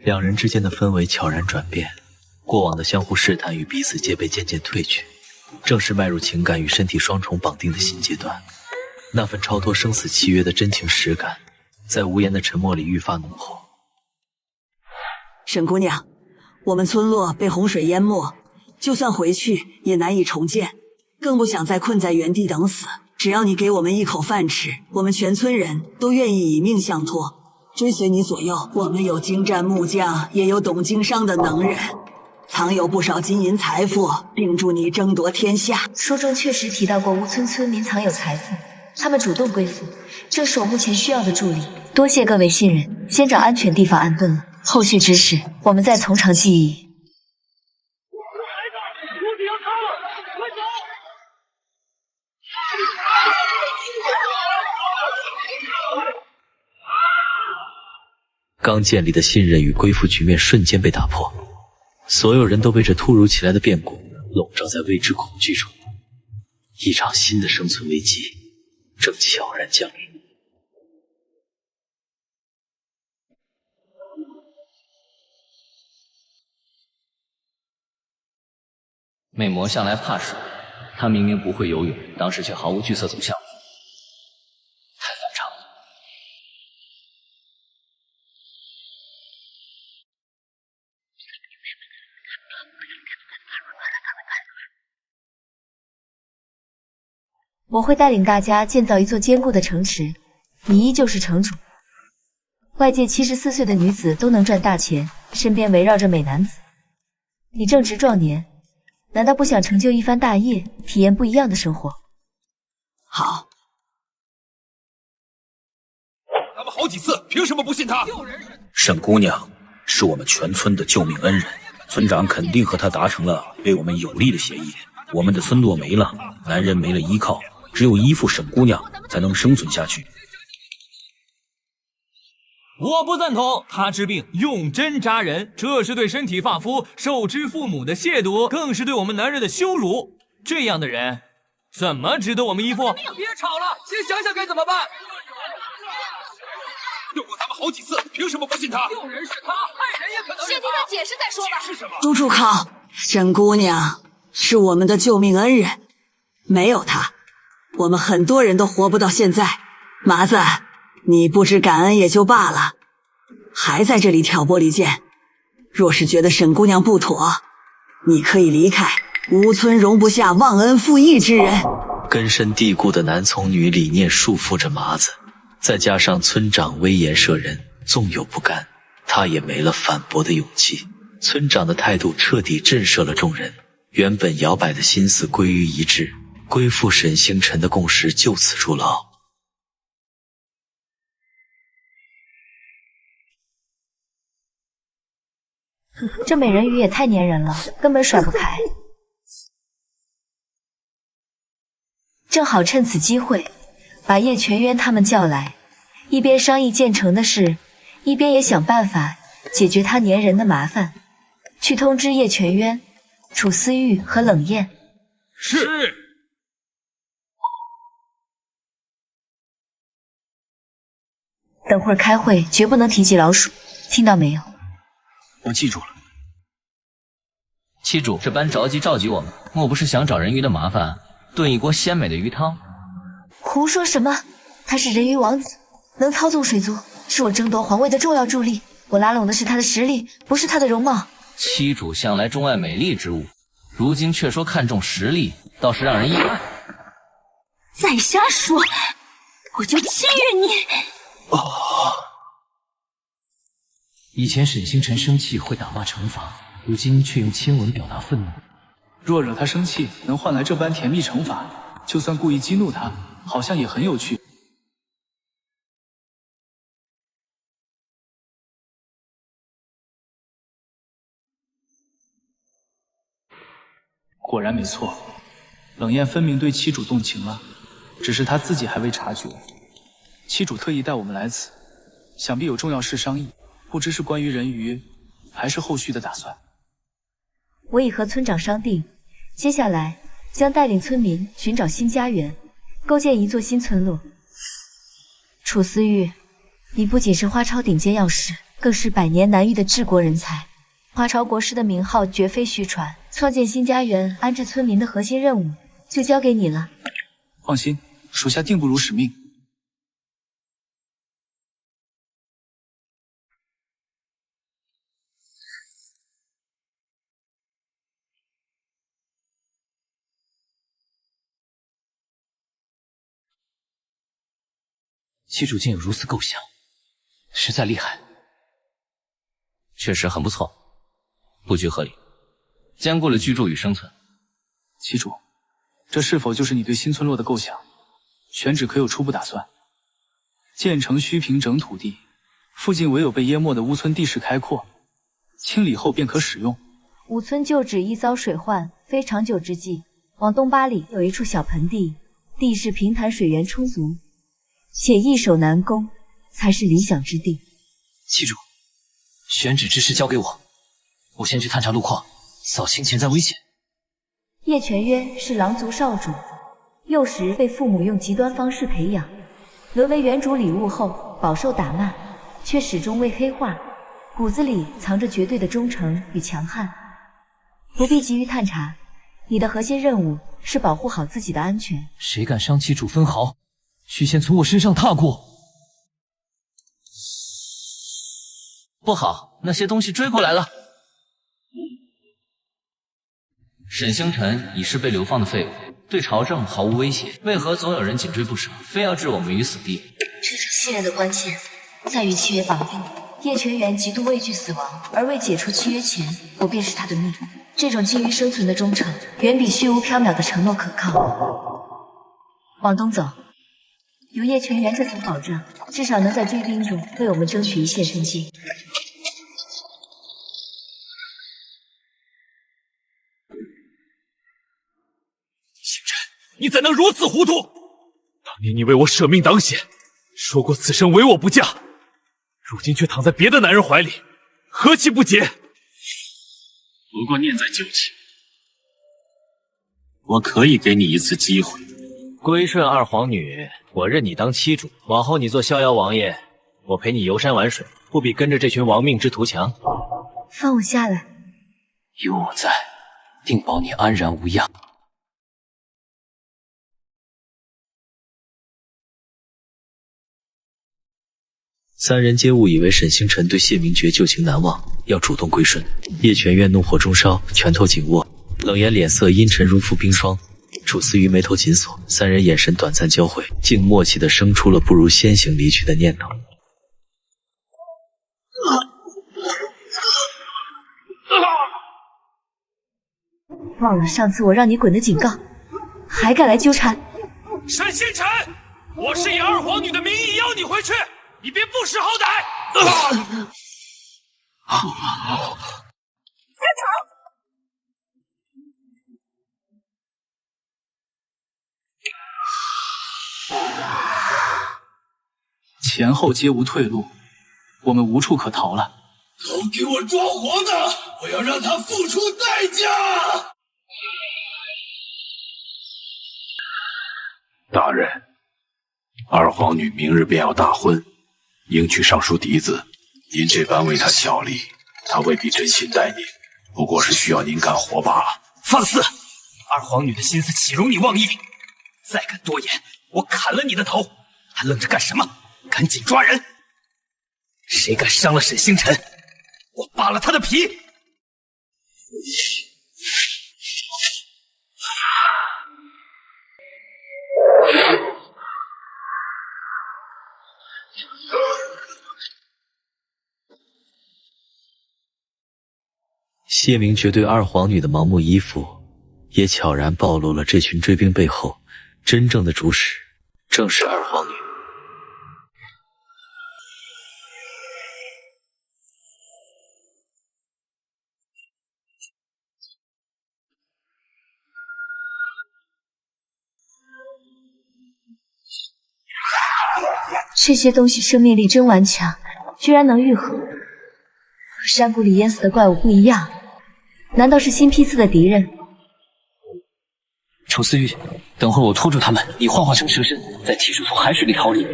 两人之间的氛围悄然转变，过往的相互试探与彼此戒备渐渐褪去，正是迈入情感与身体双重绑定的新阶段。那份超脱生死契约的真情实感，在无言的沉默里愈发浓厚。沈姑娘，我们村落被洪水淹没，就算回去也难以重建，更不想再困在原地等死。只要你给我们一口饭吃，我们全村人都愿意以命相托。追随你左右，我们有精湛木匠，也有懂经商的能人，藏有不少金银财富，并助你争夺天下。书中确实提到过乌村村民藏有财富，他们主动归附，正是我目前需要的助力。多谢各位信任，先找安全地方安顿了，后续之事我们再从长计议。刚建立的信任与归附局面瞬间被打破，所有人都被这突如其来的变故笼罩在未知恐惧中，一场新的生存危机正悄然降临。魅魔向来怕水，他明明不会游泳，当时却毫无惧色走向我，太反常了。我会带领大家建造一座坚固的城池，你依旧是城主。外界74岁的女子都能赚大钱，身边围绕着美男子。你正值壮年，难道不想成就一番大业，体验不一样的生活？好。们好几次，凭什么不信他？沈姑娘是我们全村的救命恩人，村长肯定和她达成了对我们有利的协议。我们的村落没了，男人没了依靠，只有依附沈姑娘才能生存下去。我不赞同，他治病用针扎人，这是对身体发肤受之父母的亵渎，更是对我们男人的羞辱。这样的人怎么值得我们依附？别吵了，先想想该怎么办。救过咱们好几次，凭什么不信他？救人是他，害人也可能是他。先听他解释再说吧。是什么？都住口！沈姑娘是我们的救命恩人，没有她，我们很多人都活不到现在。麻子，你不知感恩也就罢了，还在这里挑拨离间。若是觉得沈姑娘不妥，你可以离开。吴村容不下忘恩负义之人。根深蒂固的男从女理念束缚着麻子，再加上村长威严慑人，纵有不甘，他也没了反驳的勇气。村长的态度彻底震慑了众人，原本摇摆的心思归于一致，归附沈星辰的共识就此筑牢。这美人鱼也太粘人了，根本甩不开。正好趁此机会，把叶全渊他们叫来，一边商议建成的事，一边也想办法解决他粘人的麻烦。去通知叶全渊、楚思玉和冷艳。是。等会儿开会绝不能提及老鼠，听到没有？我记住了。七主这般着急召集我们，莫不是想找人鱼的麻烦，炖一锅鲜美的鱼汤？胡说什么？他是人鱼王子，能操纵水族，是我争夺皇位的重要助力。我拉拢的是他的实力，不是他的容貌。七主向来钟爱美丽之物，如今却说看重实力，倒是让人意外。再瞎说，我就气晕你！以前沈星辰生气会打骂惩罚，如今却用亲吻表达愤怒。若惹他生气，能换来这般甜蜜惩罚，就算故意激怒他，好像也很有趣。果然没错，冷艳分明对妻主动情了，只是他自己还未察觉。妻主特意带我们来此，想必有重要事商议，不知是关于人鱼，还是后续的打算。我已和村长商定，接下来将带领村民寻找新家园，构建一座新村落。楚思玉，你不仅是花朝顶尖药师，更是百年难遇的治国人才。花朝国师的名号绝非虚传，创建新家园、安置村民的核心任务就交给你了。放心，属下定不辱使命。妻主竟有如此构想，实在厉害。确实很不错，布局合理，兼顾了居住与生存。妻主，这是否就是你对新村落的构想？选址可有初步打算？建成需平整土地，附近唯有被淹没的乌村地势开阔，清理后便可使用。五村旧址易遭水患，非长久之计。往东8里有一处小盆地，地势平坦，水源充足，且易守难攻，才是理想之地。记住，选址之事交给我，我先去探查路况，扫清潜在危险。叶全渊是狼族少主，幼时被父母用极端方式培养，沦为原主礼物后饱受打骂，却始终未黑化，骨子里藏着绝对的忠诚与强悍。不必急于探查，你的核心任务是保护好自己的安全。谁敢伤其主分毫，须先从我身上踏过。不好，那些东西追过来了。沈星辰已是被流放的废物，对朝政毫无威胁，为何总有人紧追不舍，非要置我们于死地？这场信任的关键在于契约绑定。叶全元极度畏惧死亡，而未解除契约前，我便是他的命。这种基于生存的忠诚，远比虚无缥缈的承诺可靠。往东走，有叶全元这层保障，至少能在追兵中为我们争取一线生机。星辰，你怎能如此糊涂？当年你为我舍命挡险，说过此生唯我不嫁，如今却躺在别的男人怀里，何其不洁！不过念在旧情，我可以给你一次机会。归顺二皇女，我认你当妻主，往后你做逍遥王爷，我陪你游山玩水，不比跟着这群亡命之徒强。放我下来，有我在，定保你安然无恙。三人皆误以为沈星辰对谢明觉旧情难忘，要主动归顺。叶全渊怒火中烧，拳头紧握，冷颜脸色阴沉如赴冰霜。楚思瑜眉头紧锁，三人眼神短暂交汇，竟默契地生出了不如先行离去的念头。忘了上次我让你滚的警告，还敢来纠缠？沈星辰，我是以二皇女的名义邀你回去，你别不识好歹！前后皆无退路，我们无处可逃了。都给我抓活的！我要让他付出代价！大人，二皇女明日便要大婚，迎娶尚书嫡子，您这般为她效力，她未必真心待您，不过是需要您干活罢了。放肆！二皇女的心思岂容你妄议？再敢多言，我砍了你的头！还愣着干什么？赶紧抓人！谁敢伤了沈星辰，我扒了他的皮！谢明觉对二皇女的盲目依附，也悄然暴露了这群追兵背后真正的主使，正是二皇女。这些东西生命力真顽强，居然能愈合。和山谷里淹死的怪物不一样，难道是新批次的敌人？楚思玉，等会儿我拖住他们，你幻化成蛇身，再提出从海水里逃离。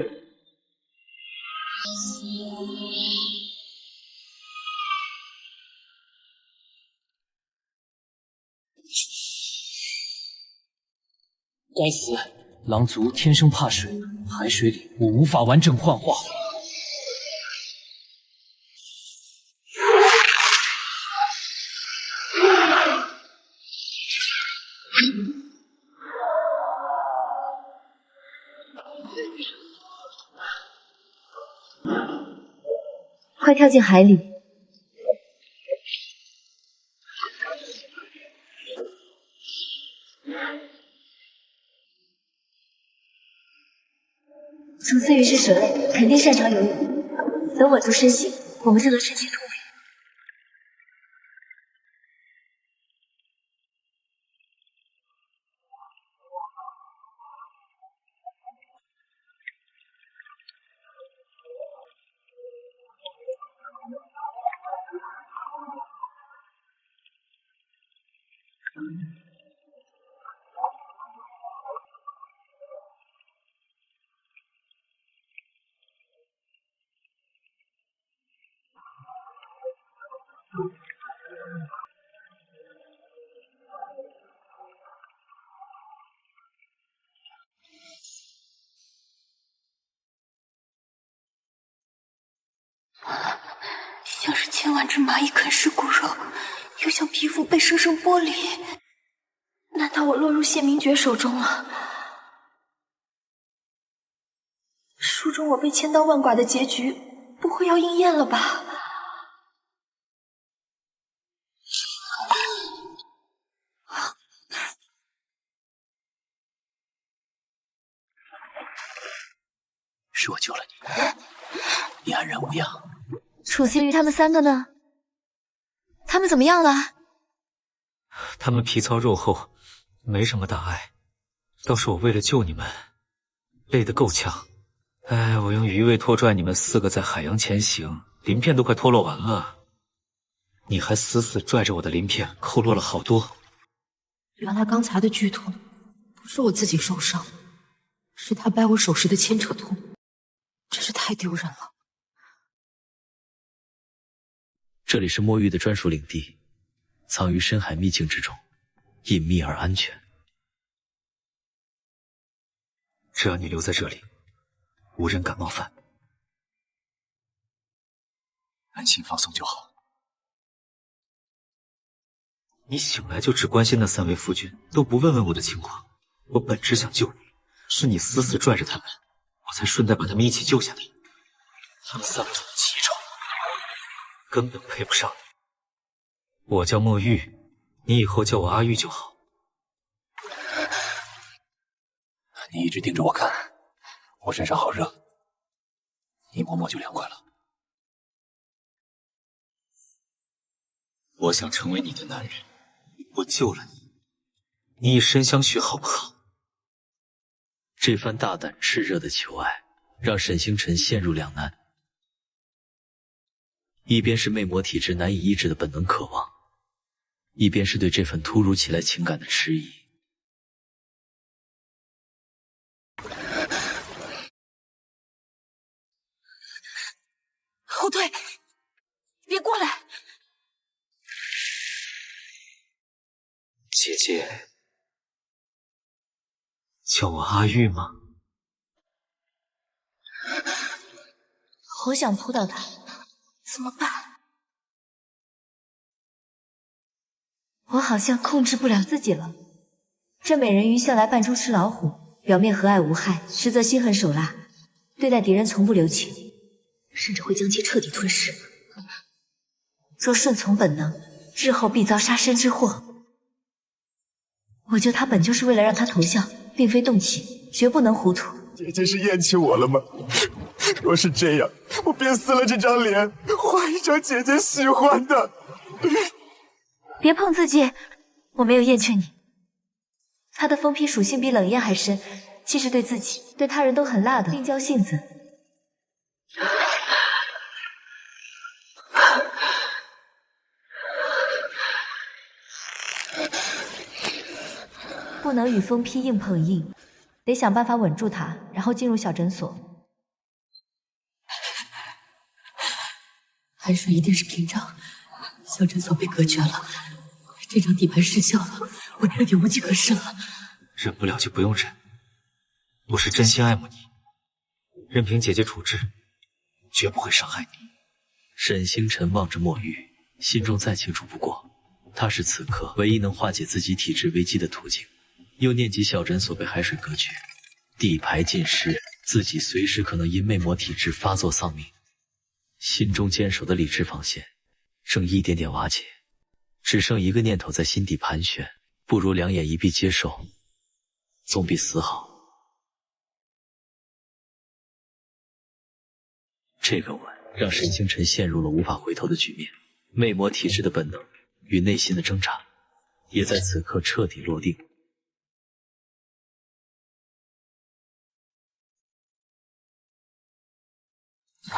该死！狼族天生怕水，海水里我无法完整幻化。快跳进海里！楚思雨是蛇类，肯定擅长游泳。等稳住身形，我们就能趁机突围。像是千万只蚂蚁啃食骨肉，又像皮肤被生生剥离。难道我落入谢明觉手中了？书中我被千刀万剐的结局，不会要应验了吧？是我救了你，你安然无恙。楚思瑜他们3个呢？他们怎么样了？他们皮糙肉厚，没什么大碍。倒是我为了救你们，累得够呛。哎，我用鱼尾拖拽你们4个在海洋前行，鳞片都快脱落完了，你还死死拽着我的鳞片，扣落了好多。原来刚才的剧痛不是我自己受伤，是他掰我手时的牵扯痛，真是太丢人了。这里是墨玉的专属领地，藏于深海秘境之中，隐秘而安全。只要你留在这里，无人敢冒犯，安心放松就好。你醒来就只关心那3位夫君，都不问问我的情况。我本只想救你，是你死死拽着他们，我才顺带把他们一起救下的。他们3个长得奇丑，根本配不上你。我叫墨玉，你以后叫我阿玉就好。你一直盯着我看，我身上好热，一摸摸就凉快了。我想成为你的男人，我救了你，你以身相许好不好？这番大胆炽热的求爱，让沈星辰陷入两难。一边是魅魔体质难以抑制的本能渴望，一边是对这份突如其来情感的迟疑。后退，别过来！姐姐，叫我阿玉吗？好想扑到他，怎么办？我好像控制不了自己了。这美人鱼向来扮猪吃老虎，表面和蔼无害，实则心狠手辣，对待敌人从不留情，甚至会将其彻底吞噬。若顺从本能，日后必遭杀身之祸。我救他本就是为了让他投降，并非动情，绝不能糊涂。姐姐是厌弃我了吗？若是这样，我便撕了这张脸，换一张姐姐喜欢的。别碰自己，我没有厌倦你。他的疯批属性比冷艳还深，其实对自己、对他人都很辣的，病娇性子。不能与疯批硬碰硬，得想办法稳住他，然后进入小诊所。寒水一定是屏障，小诊所被隔绝了，这张底盘失效了，我彻底无计可施了。忍不了就不用忍，我是真心爱慕你，任凭姐姐处置，绝不会伤害你。沈星辰望着墨玉，心中再清楚不过，他是此刻唯一能化解自己体质危机的途径。又念及小诊所被海水隔绝，底牌尽失，自己随时可能因魅魔体质发作丧命。心中坚守的理智防线正一点点瓦解，只剩一个念头在心底盘旋，不如两眼一闭接受，总比死好。这个吻让沈星辰陷入了无法回头的局面，魅魔体质的本能与内心的挣扎也在此刻彻底落定。怎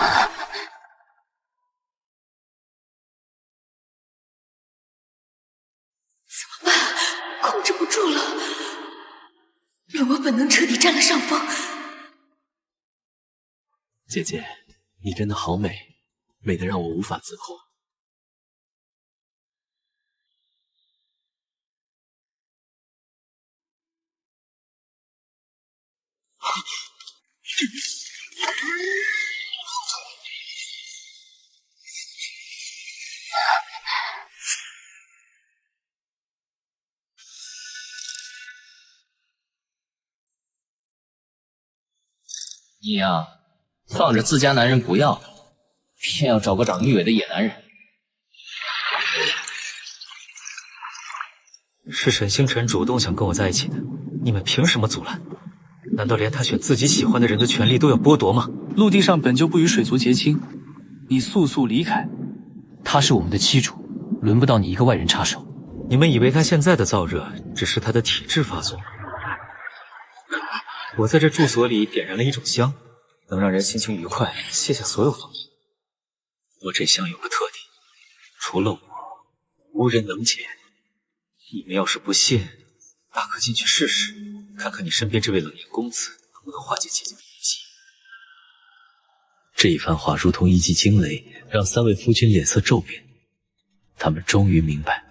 么办？控制不住了，魅魔本能彻底占了上风。姐姐，你真的好美，美得让我无法自控。你呀，放着自家男人不要，偏要找个长鱼尾的野男人。是沈星辰主动想跟我在一起的，你们凭什么阻拦？难道连他选自己喜欢的人的权利都要剥夺吗？陆地上本就不与水族结亲，你速速离开。她是我们的妻主，轮不到你一个外人插手。你们以为他现在的燥热只是他的体质发作？我在这住所里点燃了一种香，能让人心情愉快，卸下所有防备。我这香有个特点，除了我，无人能解。你们要是不信，大可进去试试，看看你身边这位冷艳公子能不能化解姐姐的脾气。这一番话如同一记惊雷，让三位夫君脸色骤变。他们终于明白，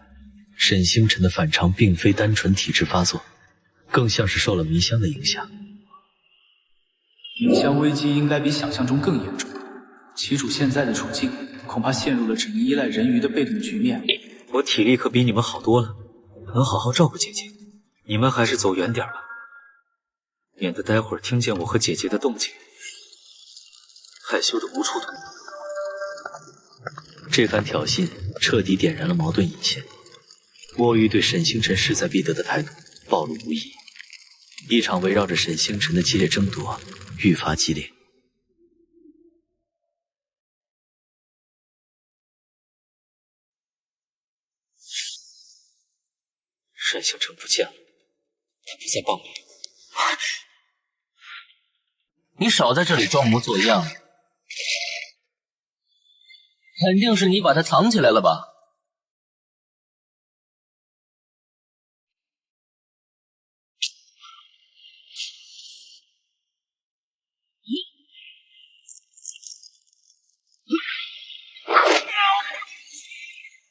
沈星辰的反常并非单纯体质发作，更像是受了迷香的影响。迷香危机应该比想象中更严重，旗主现在的处境恐怕陷入了只能依赖人鱼的被动局面。我体力可比你们好多了，能好好照顾姐姐。你们还是走远点吧，免得待会儿听见我和姐姐的动静，害羞的无处躲。这番挑衅彻底点燃了矛盾引线。墨玉对沈星辰势在必得的态度暴露无遗，一场围绕着沈星辰的激烈争夺愈发激烈。沈星辰不见了，他不在傍里。你少在这里装模作样，肯定是你把他藏起来了吧？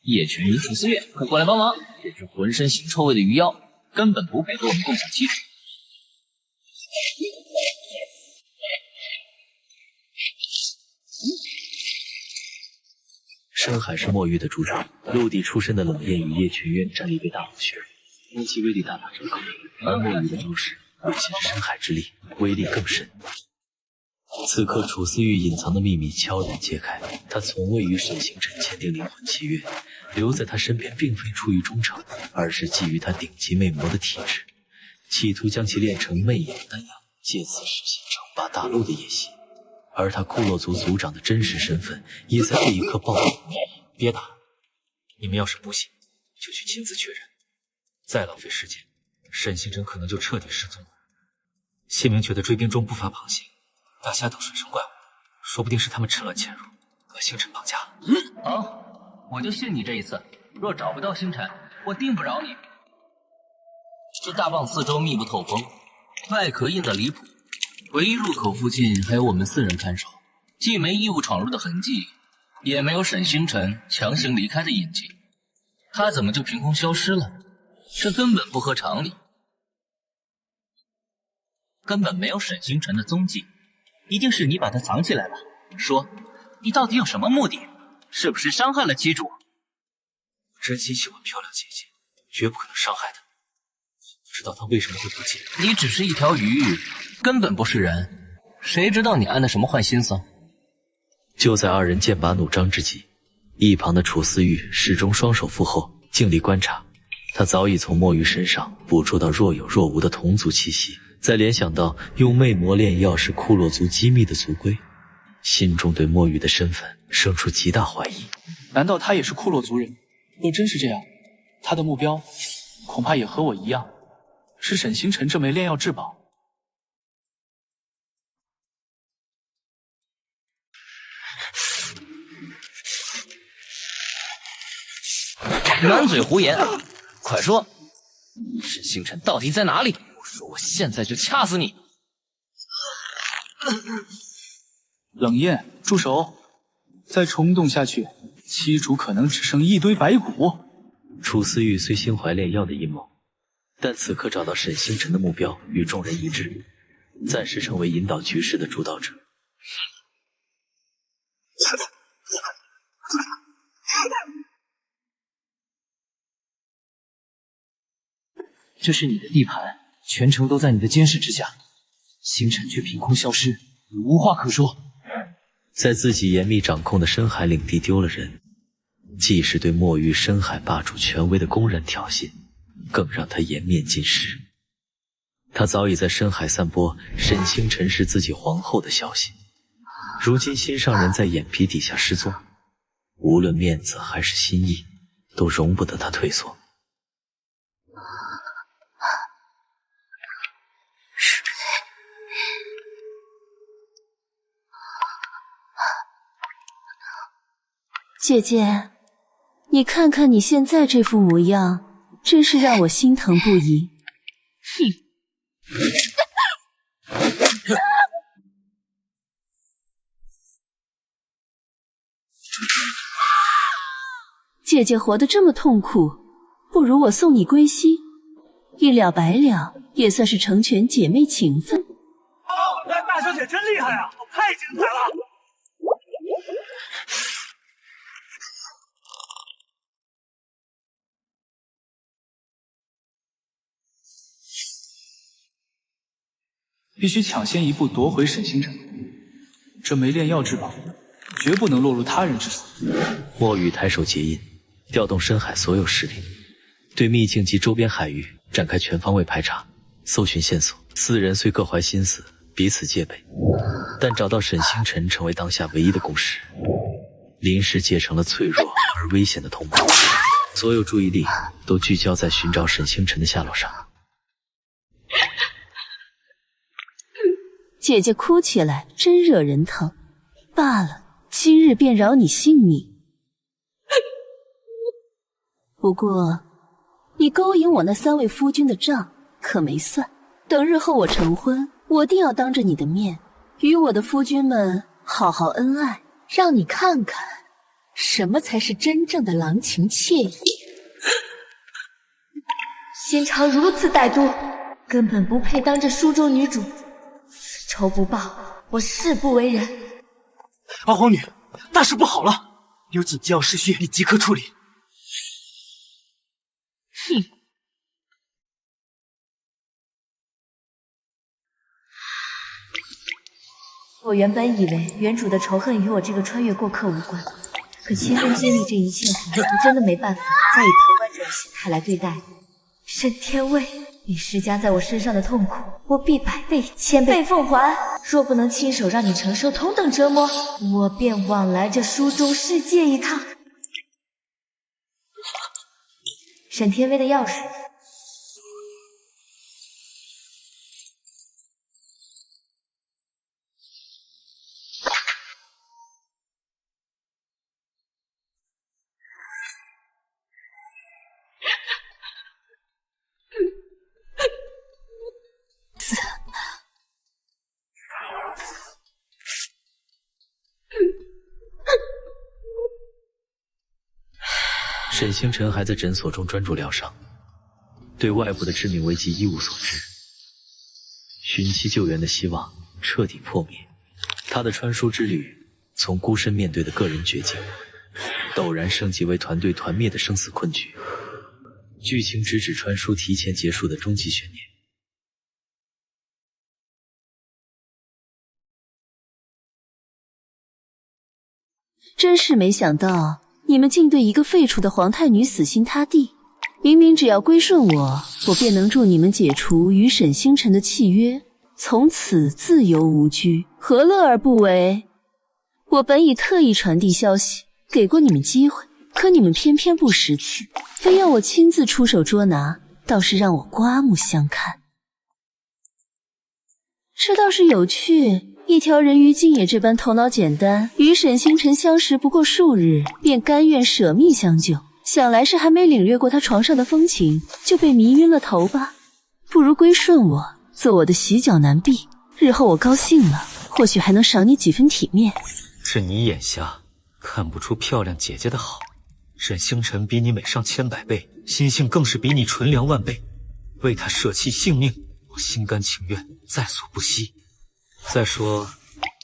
叶群鱼楚思月，快过来帮忙！这只浑身腥臭味的鱼妖，根本不配和我们共享基础。深海是墨玉的主场，陆地出身的冷艳与叶群渊战力被大幅削弱，攻击威力大打折扣。而墨玉的招式尤其是深海之力，威力更甚。此刻楚思玉隐藏的秘密悄然揭开，他从未与沈星辰签订灵魂契约，留在他身边并非出于忠诚，而是基于他顶级魅魔的体质，企图将其炼成魅眼丹药，借此实现称霸大陆的野心。而他库洛族族长的真实身份也在这一刻暴露。别打了，你们要是不信，就去亲自确认。再浪费时间，沈星辰可能就彻底失踪了。谢明觉得追兵中不乏螃蟹、大虾等水生怪物，说不定是他们趁乱潜入，把星辰绑架了。好，我就信你这一次。若找不到星辰，我定不饶你。这大蚌四周密不透风，外壳硬得离谱。唯一入口附近还有我们4人看守，既没异物闯入的痕迹，也没有沈星辰强行离开的印记。他怎么就凭空消失了？这根本不合常理。根本没有沈星辰的踪迹，一定是你把他藏起来了。说，你到底有什么目的？是不是伤害了旗主？真心喜欢漂亮姐姐，绝不可能伤害她。不知道她为什么会不见。你只是一条鱼，根本不是人，谁知道你安的什么坏心思？就在二人剑拔弩张之际，一旁的楚思玉始终双手负后，静力观察。他早已从墨玉身上捕捉到若有若无的同族气息，再联想到用魅魔炼药是库洛族机密的族规，心中对墨玉的身份生出极大怀疑。难道他也是库洛族人？若真是这样，他的目标恐怕也和我一样，是沈星辰这枚炼药至宝。满嘴胡言，快说，沈星辰到底在哪里？不说，我现在就掐死你！冷艳，住手！再冲动下去，七主可能只剩一堆白骨。楚思玉虽心怀炼药的阴谋，但此刻找到沈星辰的目标与众人一致，暂时成为引导局势的主导者。这是你的地盘，全程都在你的监视之下，星辰却凭空消失，你无话可说。在自己严密掌控的深海领地丢了人，既是对墨玉深海霸主权威的公然挑衅，更让他颜面尽失。他早已在深海散播沈星辰是自己皇后的消息，如今心上人在眼皮底下失踪，无论面子还是心意，都容不得他退缩。姐姐，你看看你现在这副模样，真是让我心疼不已。哼！姐姐活得这么痛苦，不如我送你归西，一了百了，也算是成全姐妹情分。大小姐真厉害啊，太精彩了！必须抢先一步夺回沈星辰。这枚炼药之宝，绝不能落入他人之手。墨雨抬手结印，调动深海所有势力，对秘境及周边海域展开全方位排查，搜寻线索。四人虽各怀心思，彼此戒备，但找到沈星辰成为当下唯一的共识，临时结成了脆弱而危险的同盟，所有注意力都聚焦在寻找沈星辰的下落上。姐姐哭起来真惹人疼，罢了，今日便饶你性命。不过，你勾引我那3位夫君的账可没算，等日后我成婚，我定要当着你的面，与我的夫君们好好恩爱，让你看看什么才是真正的郎情妾意。心肠如此歹毒，根本不配当这书中女主。此仇不报，我誓不为人。八皇女，大事不好了，有紧急要事需你即刻处理。哼！我原本以为原主的仇恨与我这个穿越过客无关，可亲身经历这一切后，我真的没办法再以旁观者的心态来对待你。沈天卫，你施加在我身上的痛苦，我必100倍、1000倍奉还。若不能亲手让你承受同等折磨，我便往来这书中世界一趟。沈天威的钥匙。沈星辰还在诊所中专注疗伤，对外部的致命危机一无所知，寻期救援的希望彻底破灭。他的穿书之旅从孤身面对的个人绝境，陡然升级为团队团灭的生死困局。剧情直指穿书提前结束的终极悬念。真是没想到，你们竟对一个废除的皇太女死心塌地。明明只要归顺我，我便能助你们解除与沈星辰的契约，从此自由无拘，何乐而不为？我本已特意传递消息，给过你们机会，可你们偏偏不识趣，非要我亲自出手捉拿，倒是让我刮目相看。这倒是有趣。一条人鱼竟也这般头脑简单，与沈星辰相识不过数日，便甘愿舍命相救，想来是还没领略过他床上的风情，就被迷晕了头吧。不如归顺我，做我的洗脚男婢，日后我高兴了，或许还能赏你几分体面。是你眼瞎，看不出漂亮姐姐的好。沈星辰比你美上千百倍，心性更是比你纯良万倍，为他舍弃性命，我心甘情愿，在所不惜。再说，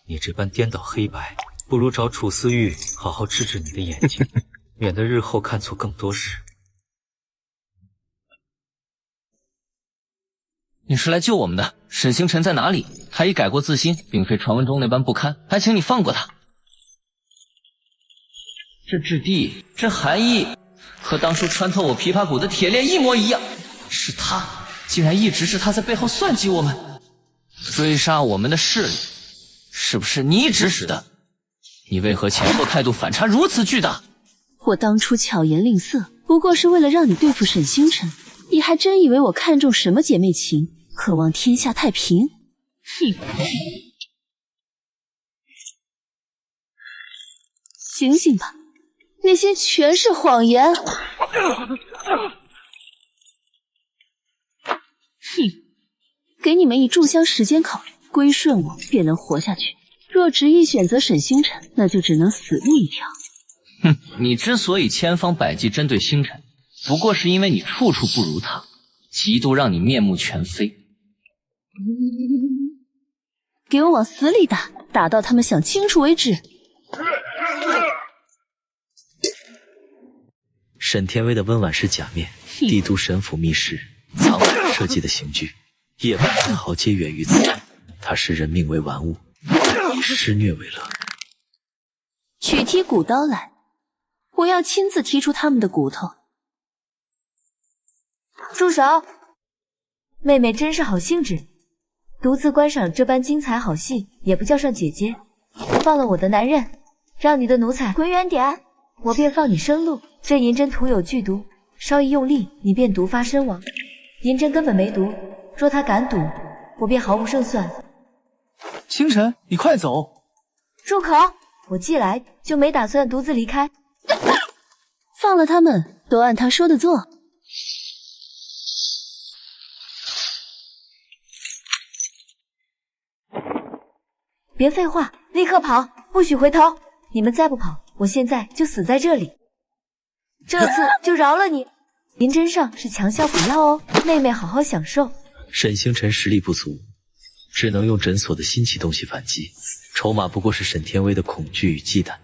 你这般颠倒黑白，不如找楚思玉好好治治你的眼睛，免得日后看错更多事。你是来救我们的，沈星辰在哪里？他已改过自新，并非传闻中那般不堪，还请你放过他。这质地，这含义，和当初穿透我琵琶骨的铁链一模一样。是他，竟然一直是他在背后算计我们，追杀我们的势力，是不是你指使的？你为何前后态度反差如此巨大？我当初巧言令色，不过是为了让你对付沈星辰，你还真以为我看重什么姐妹情，渴望天下太平？哼！醒醒吧，那些全是谎言。哼，给你们以炷香时间考虑，归顺我便能活下去。若执意选择沈星辰，那就只能死路一条。哼，你之所以千方百计针对星辰，不过是因为你处处不如他，嫉妒让你面目全非。给我往死里打，打到他们想清楚为止。沈天威的温婉式假面，帝都神府密室，苍白设计的刑具，夜半丝毫皆源于此。他视人命为玩物，以施虐为乐。取提骨刀来，我要亲自剔出他们的骨头。住手！妹妹真是好兴致，独自观赏这般精彩好戏，也不叫上姐姐。放了我的男人，让你的奴才滚远点，我便放你生路。这银针涂有剧毒，稍一用力，你便毒发身亡。银针根本没毒，若他敢赌，我便毫无胜算。星辰，你快走！住口！我既来就没打算独自离开。放了他们，都按他说的做。别废话，立刻跑，不许回头！你们再不跑，我现在就死在这里。这次就饶了你。银针上是强效补药哦，妹妹好好享受。沈星辰实力不足，只能用诊所的新奇东西反击，筹码不过是沈天威的恐惧与忌惮。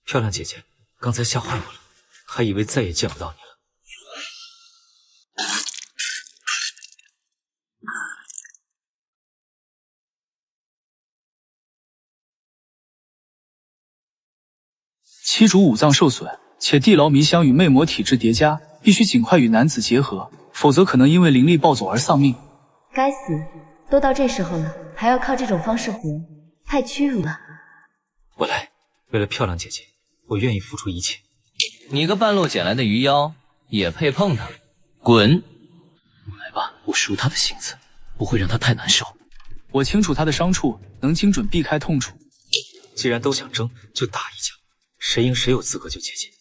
漂亮姐姐，刚才吓坏我了，还以为再也见不到你了。七主五脏受损，且地牢迷香与魅魔体质叠加，必须尽快与男子结合，否则可能因为灵力暴走而丧命。该死，都到这时候了，还要靠这种方式活，太屈辱了。我来，为了漂亮姐姐，我愿意付出一切。你个半路捡来的鱼妖，也配碰他？滚！来吧，我熟他的性子，不会让他太难受。我清楚他的伤处，能精准避开痛处。既然都想争，就打一架，谁赢谁有资格救姐姐。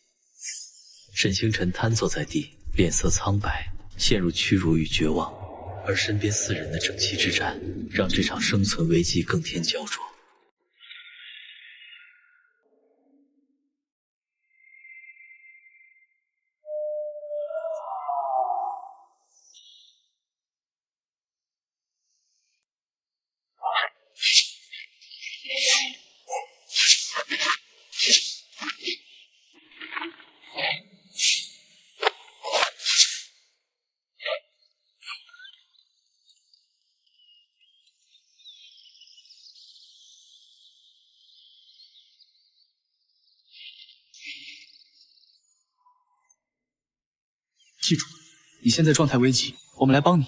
沈星辰瘫坐在地，脸色苍白，陷入屈辱与绝望，而身边4人的整齐之战，让这场生存危机更添焦灼。记住，你现在状态危急，我们来帮你。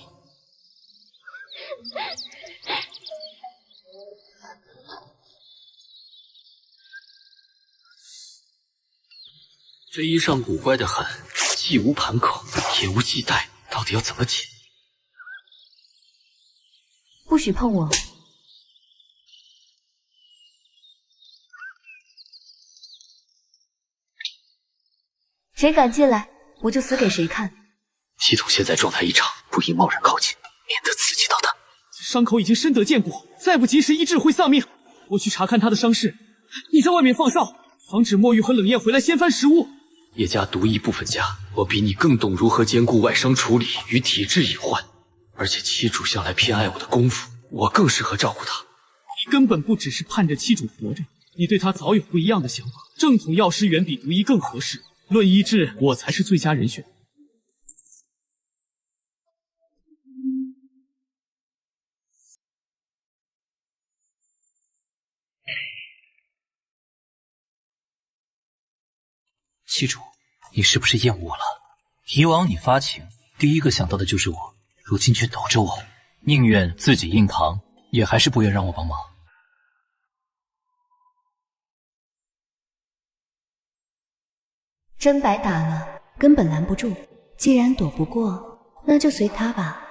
这衣裳古怪的很，既无盘口，也无系带，到底要怎么解？不许碰我！谁敢进来，我就死给谁看！系统现在状态异常，不宜贸然靠近，免得刺激到他。伤口已经深得见骨，再不及时医治会丧命。我去查看他的伤势，你在外面放哨，防止墨玉和冷艳回来掀翻食物。叶家独一部分家，我比你更懂如何兼顾外伤处理与体质隐患，而且七主向来偏爱我的功夫，我更适合照顾他。你根本不只是盼着七主活着，你对他早有不一样的想法。正统药师远比独医更合适，论医治，我才是最佳人选。七主，你是不是厌恶我了？以往你发情，第一个想到的就是我，如今却躲着我，宁愿自己硬扛，也还是不愿让我帮忙。真白打了，根本拦不住。既然躲不过，那就随他吧。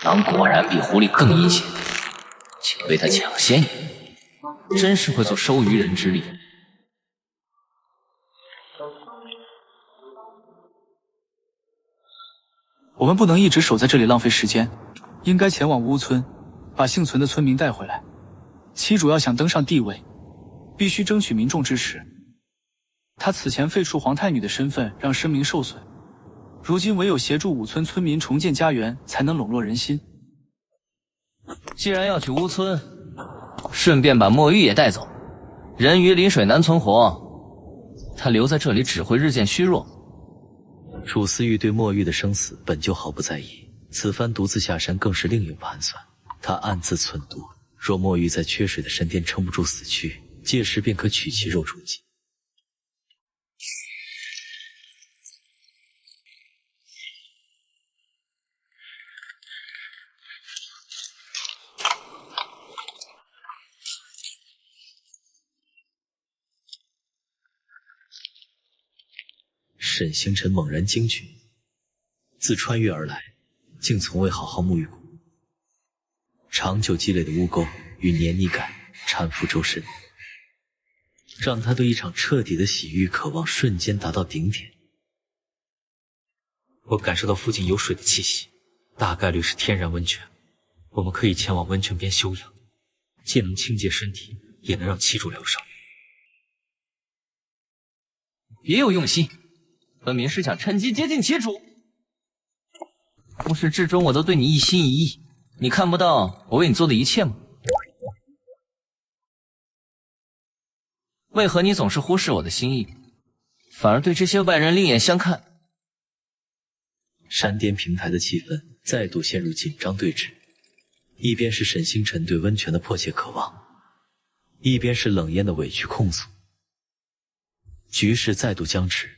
狼果然比狐狸更阴险，竟被他抢先一步，真是会做收渔人之力。我们不能一直守在这里浪费时间，应该前往乌村，把幸存的村民带回来。七主要想登上帝位，必须争取民众支持。他此前废黜皇太女的身份，让声名受损。如今唯有协助武村村民重建家园，才能笼络人心。既然要去乌村，顺便把墨玉也带走。人鱼临水难存活，他留在这里只会日渐虚弱。楚思玉对墨玉的生死本就毫不在意，此番独自下山更是另有盘算。他暗自忖度，若墨玉在缺水的山巅撑不住死去，届时便可取其肉充饥。沈星辰猛然惊觉，自穿越而来，竟从未好好沐浴过。长久积累的污垢与黏腻感缠附周身，让他对一场彻底的洗浴渴望瞬间达到顶点。我感受到附近有水的气息，大概率是天然温泉。我们可以前往温泉边休养，既能清洁身体，也能让七主疗伤。别有用心，分明是想趁机接近七主。从始至终我都对你一心一意，你看不到我为你做的一切吗？为何你总是忽视我的心意，反而对这些外人另眼相看？山巅平台的气氛再度陷入紧张对峙，一边是沈星辰对温泉的迫切渴望，一边是冷烟的委屈控诉，局势再度僵持。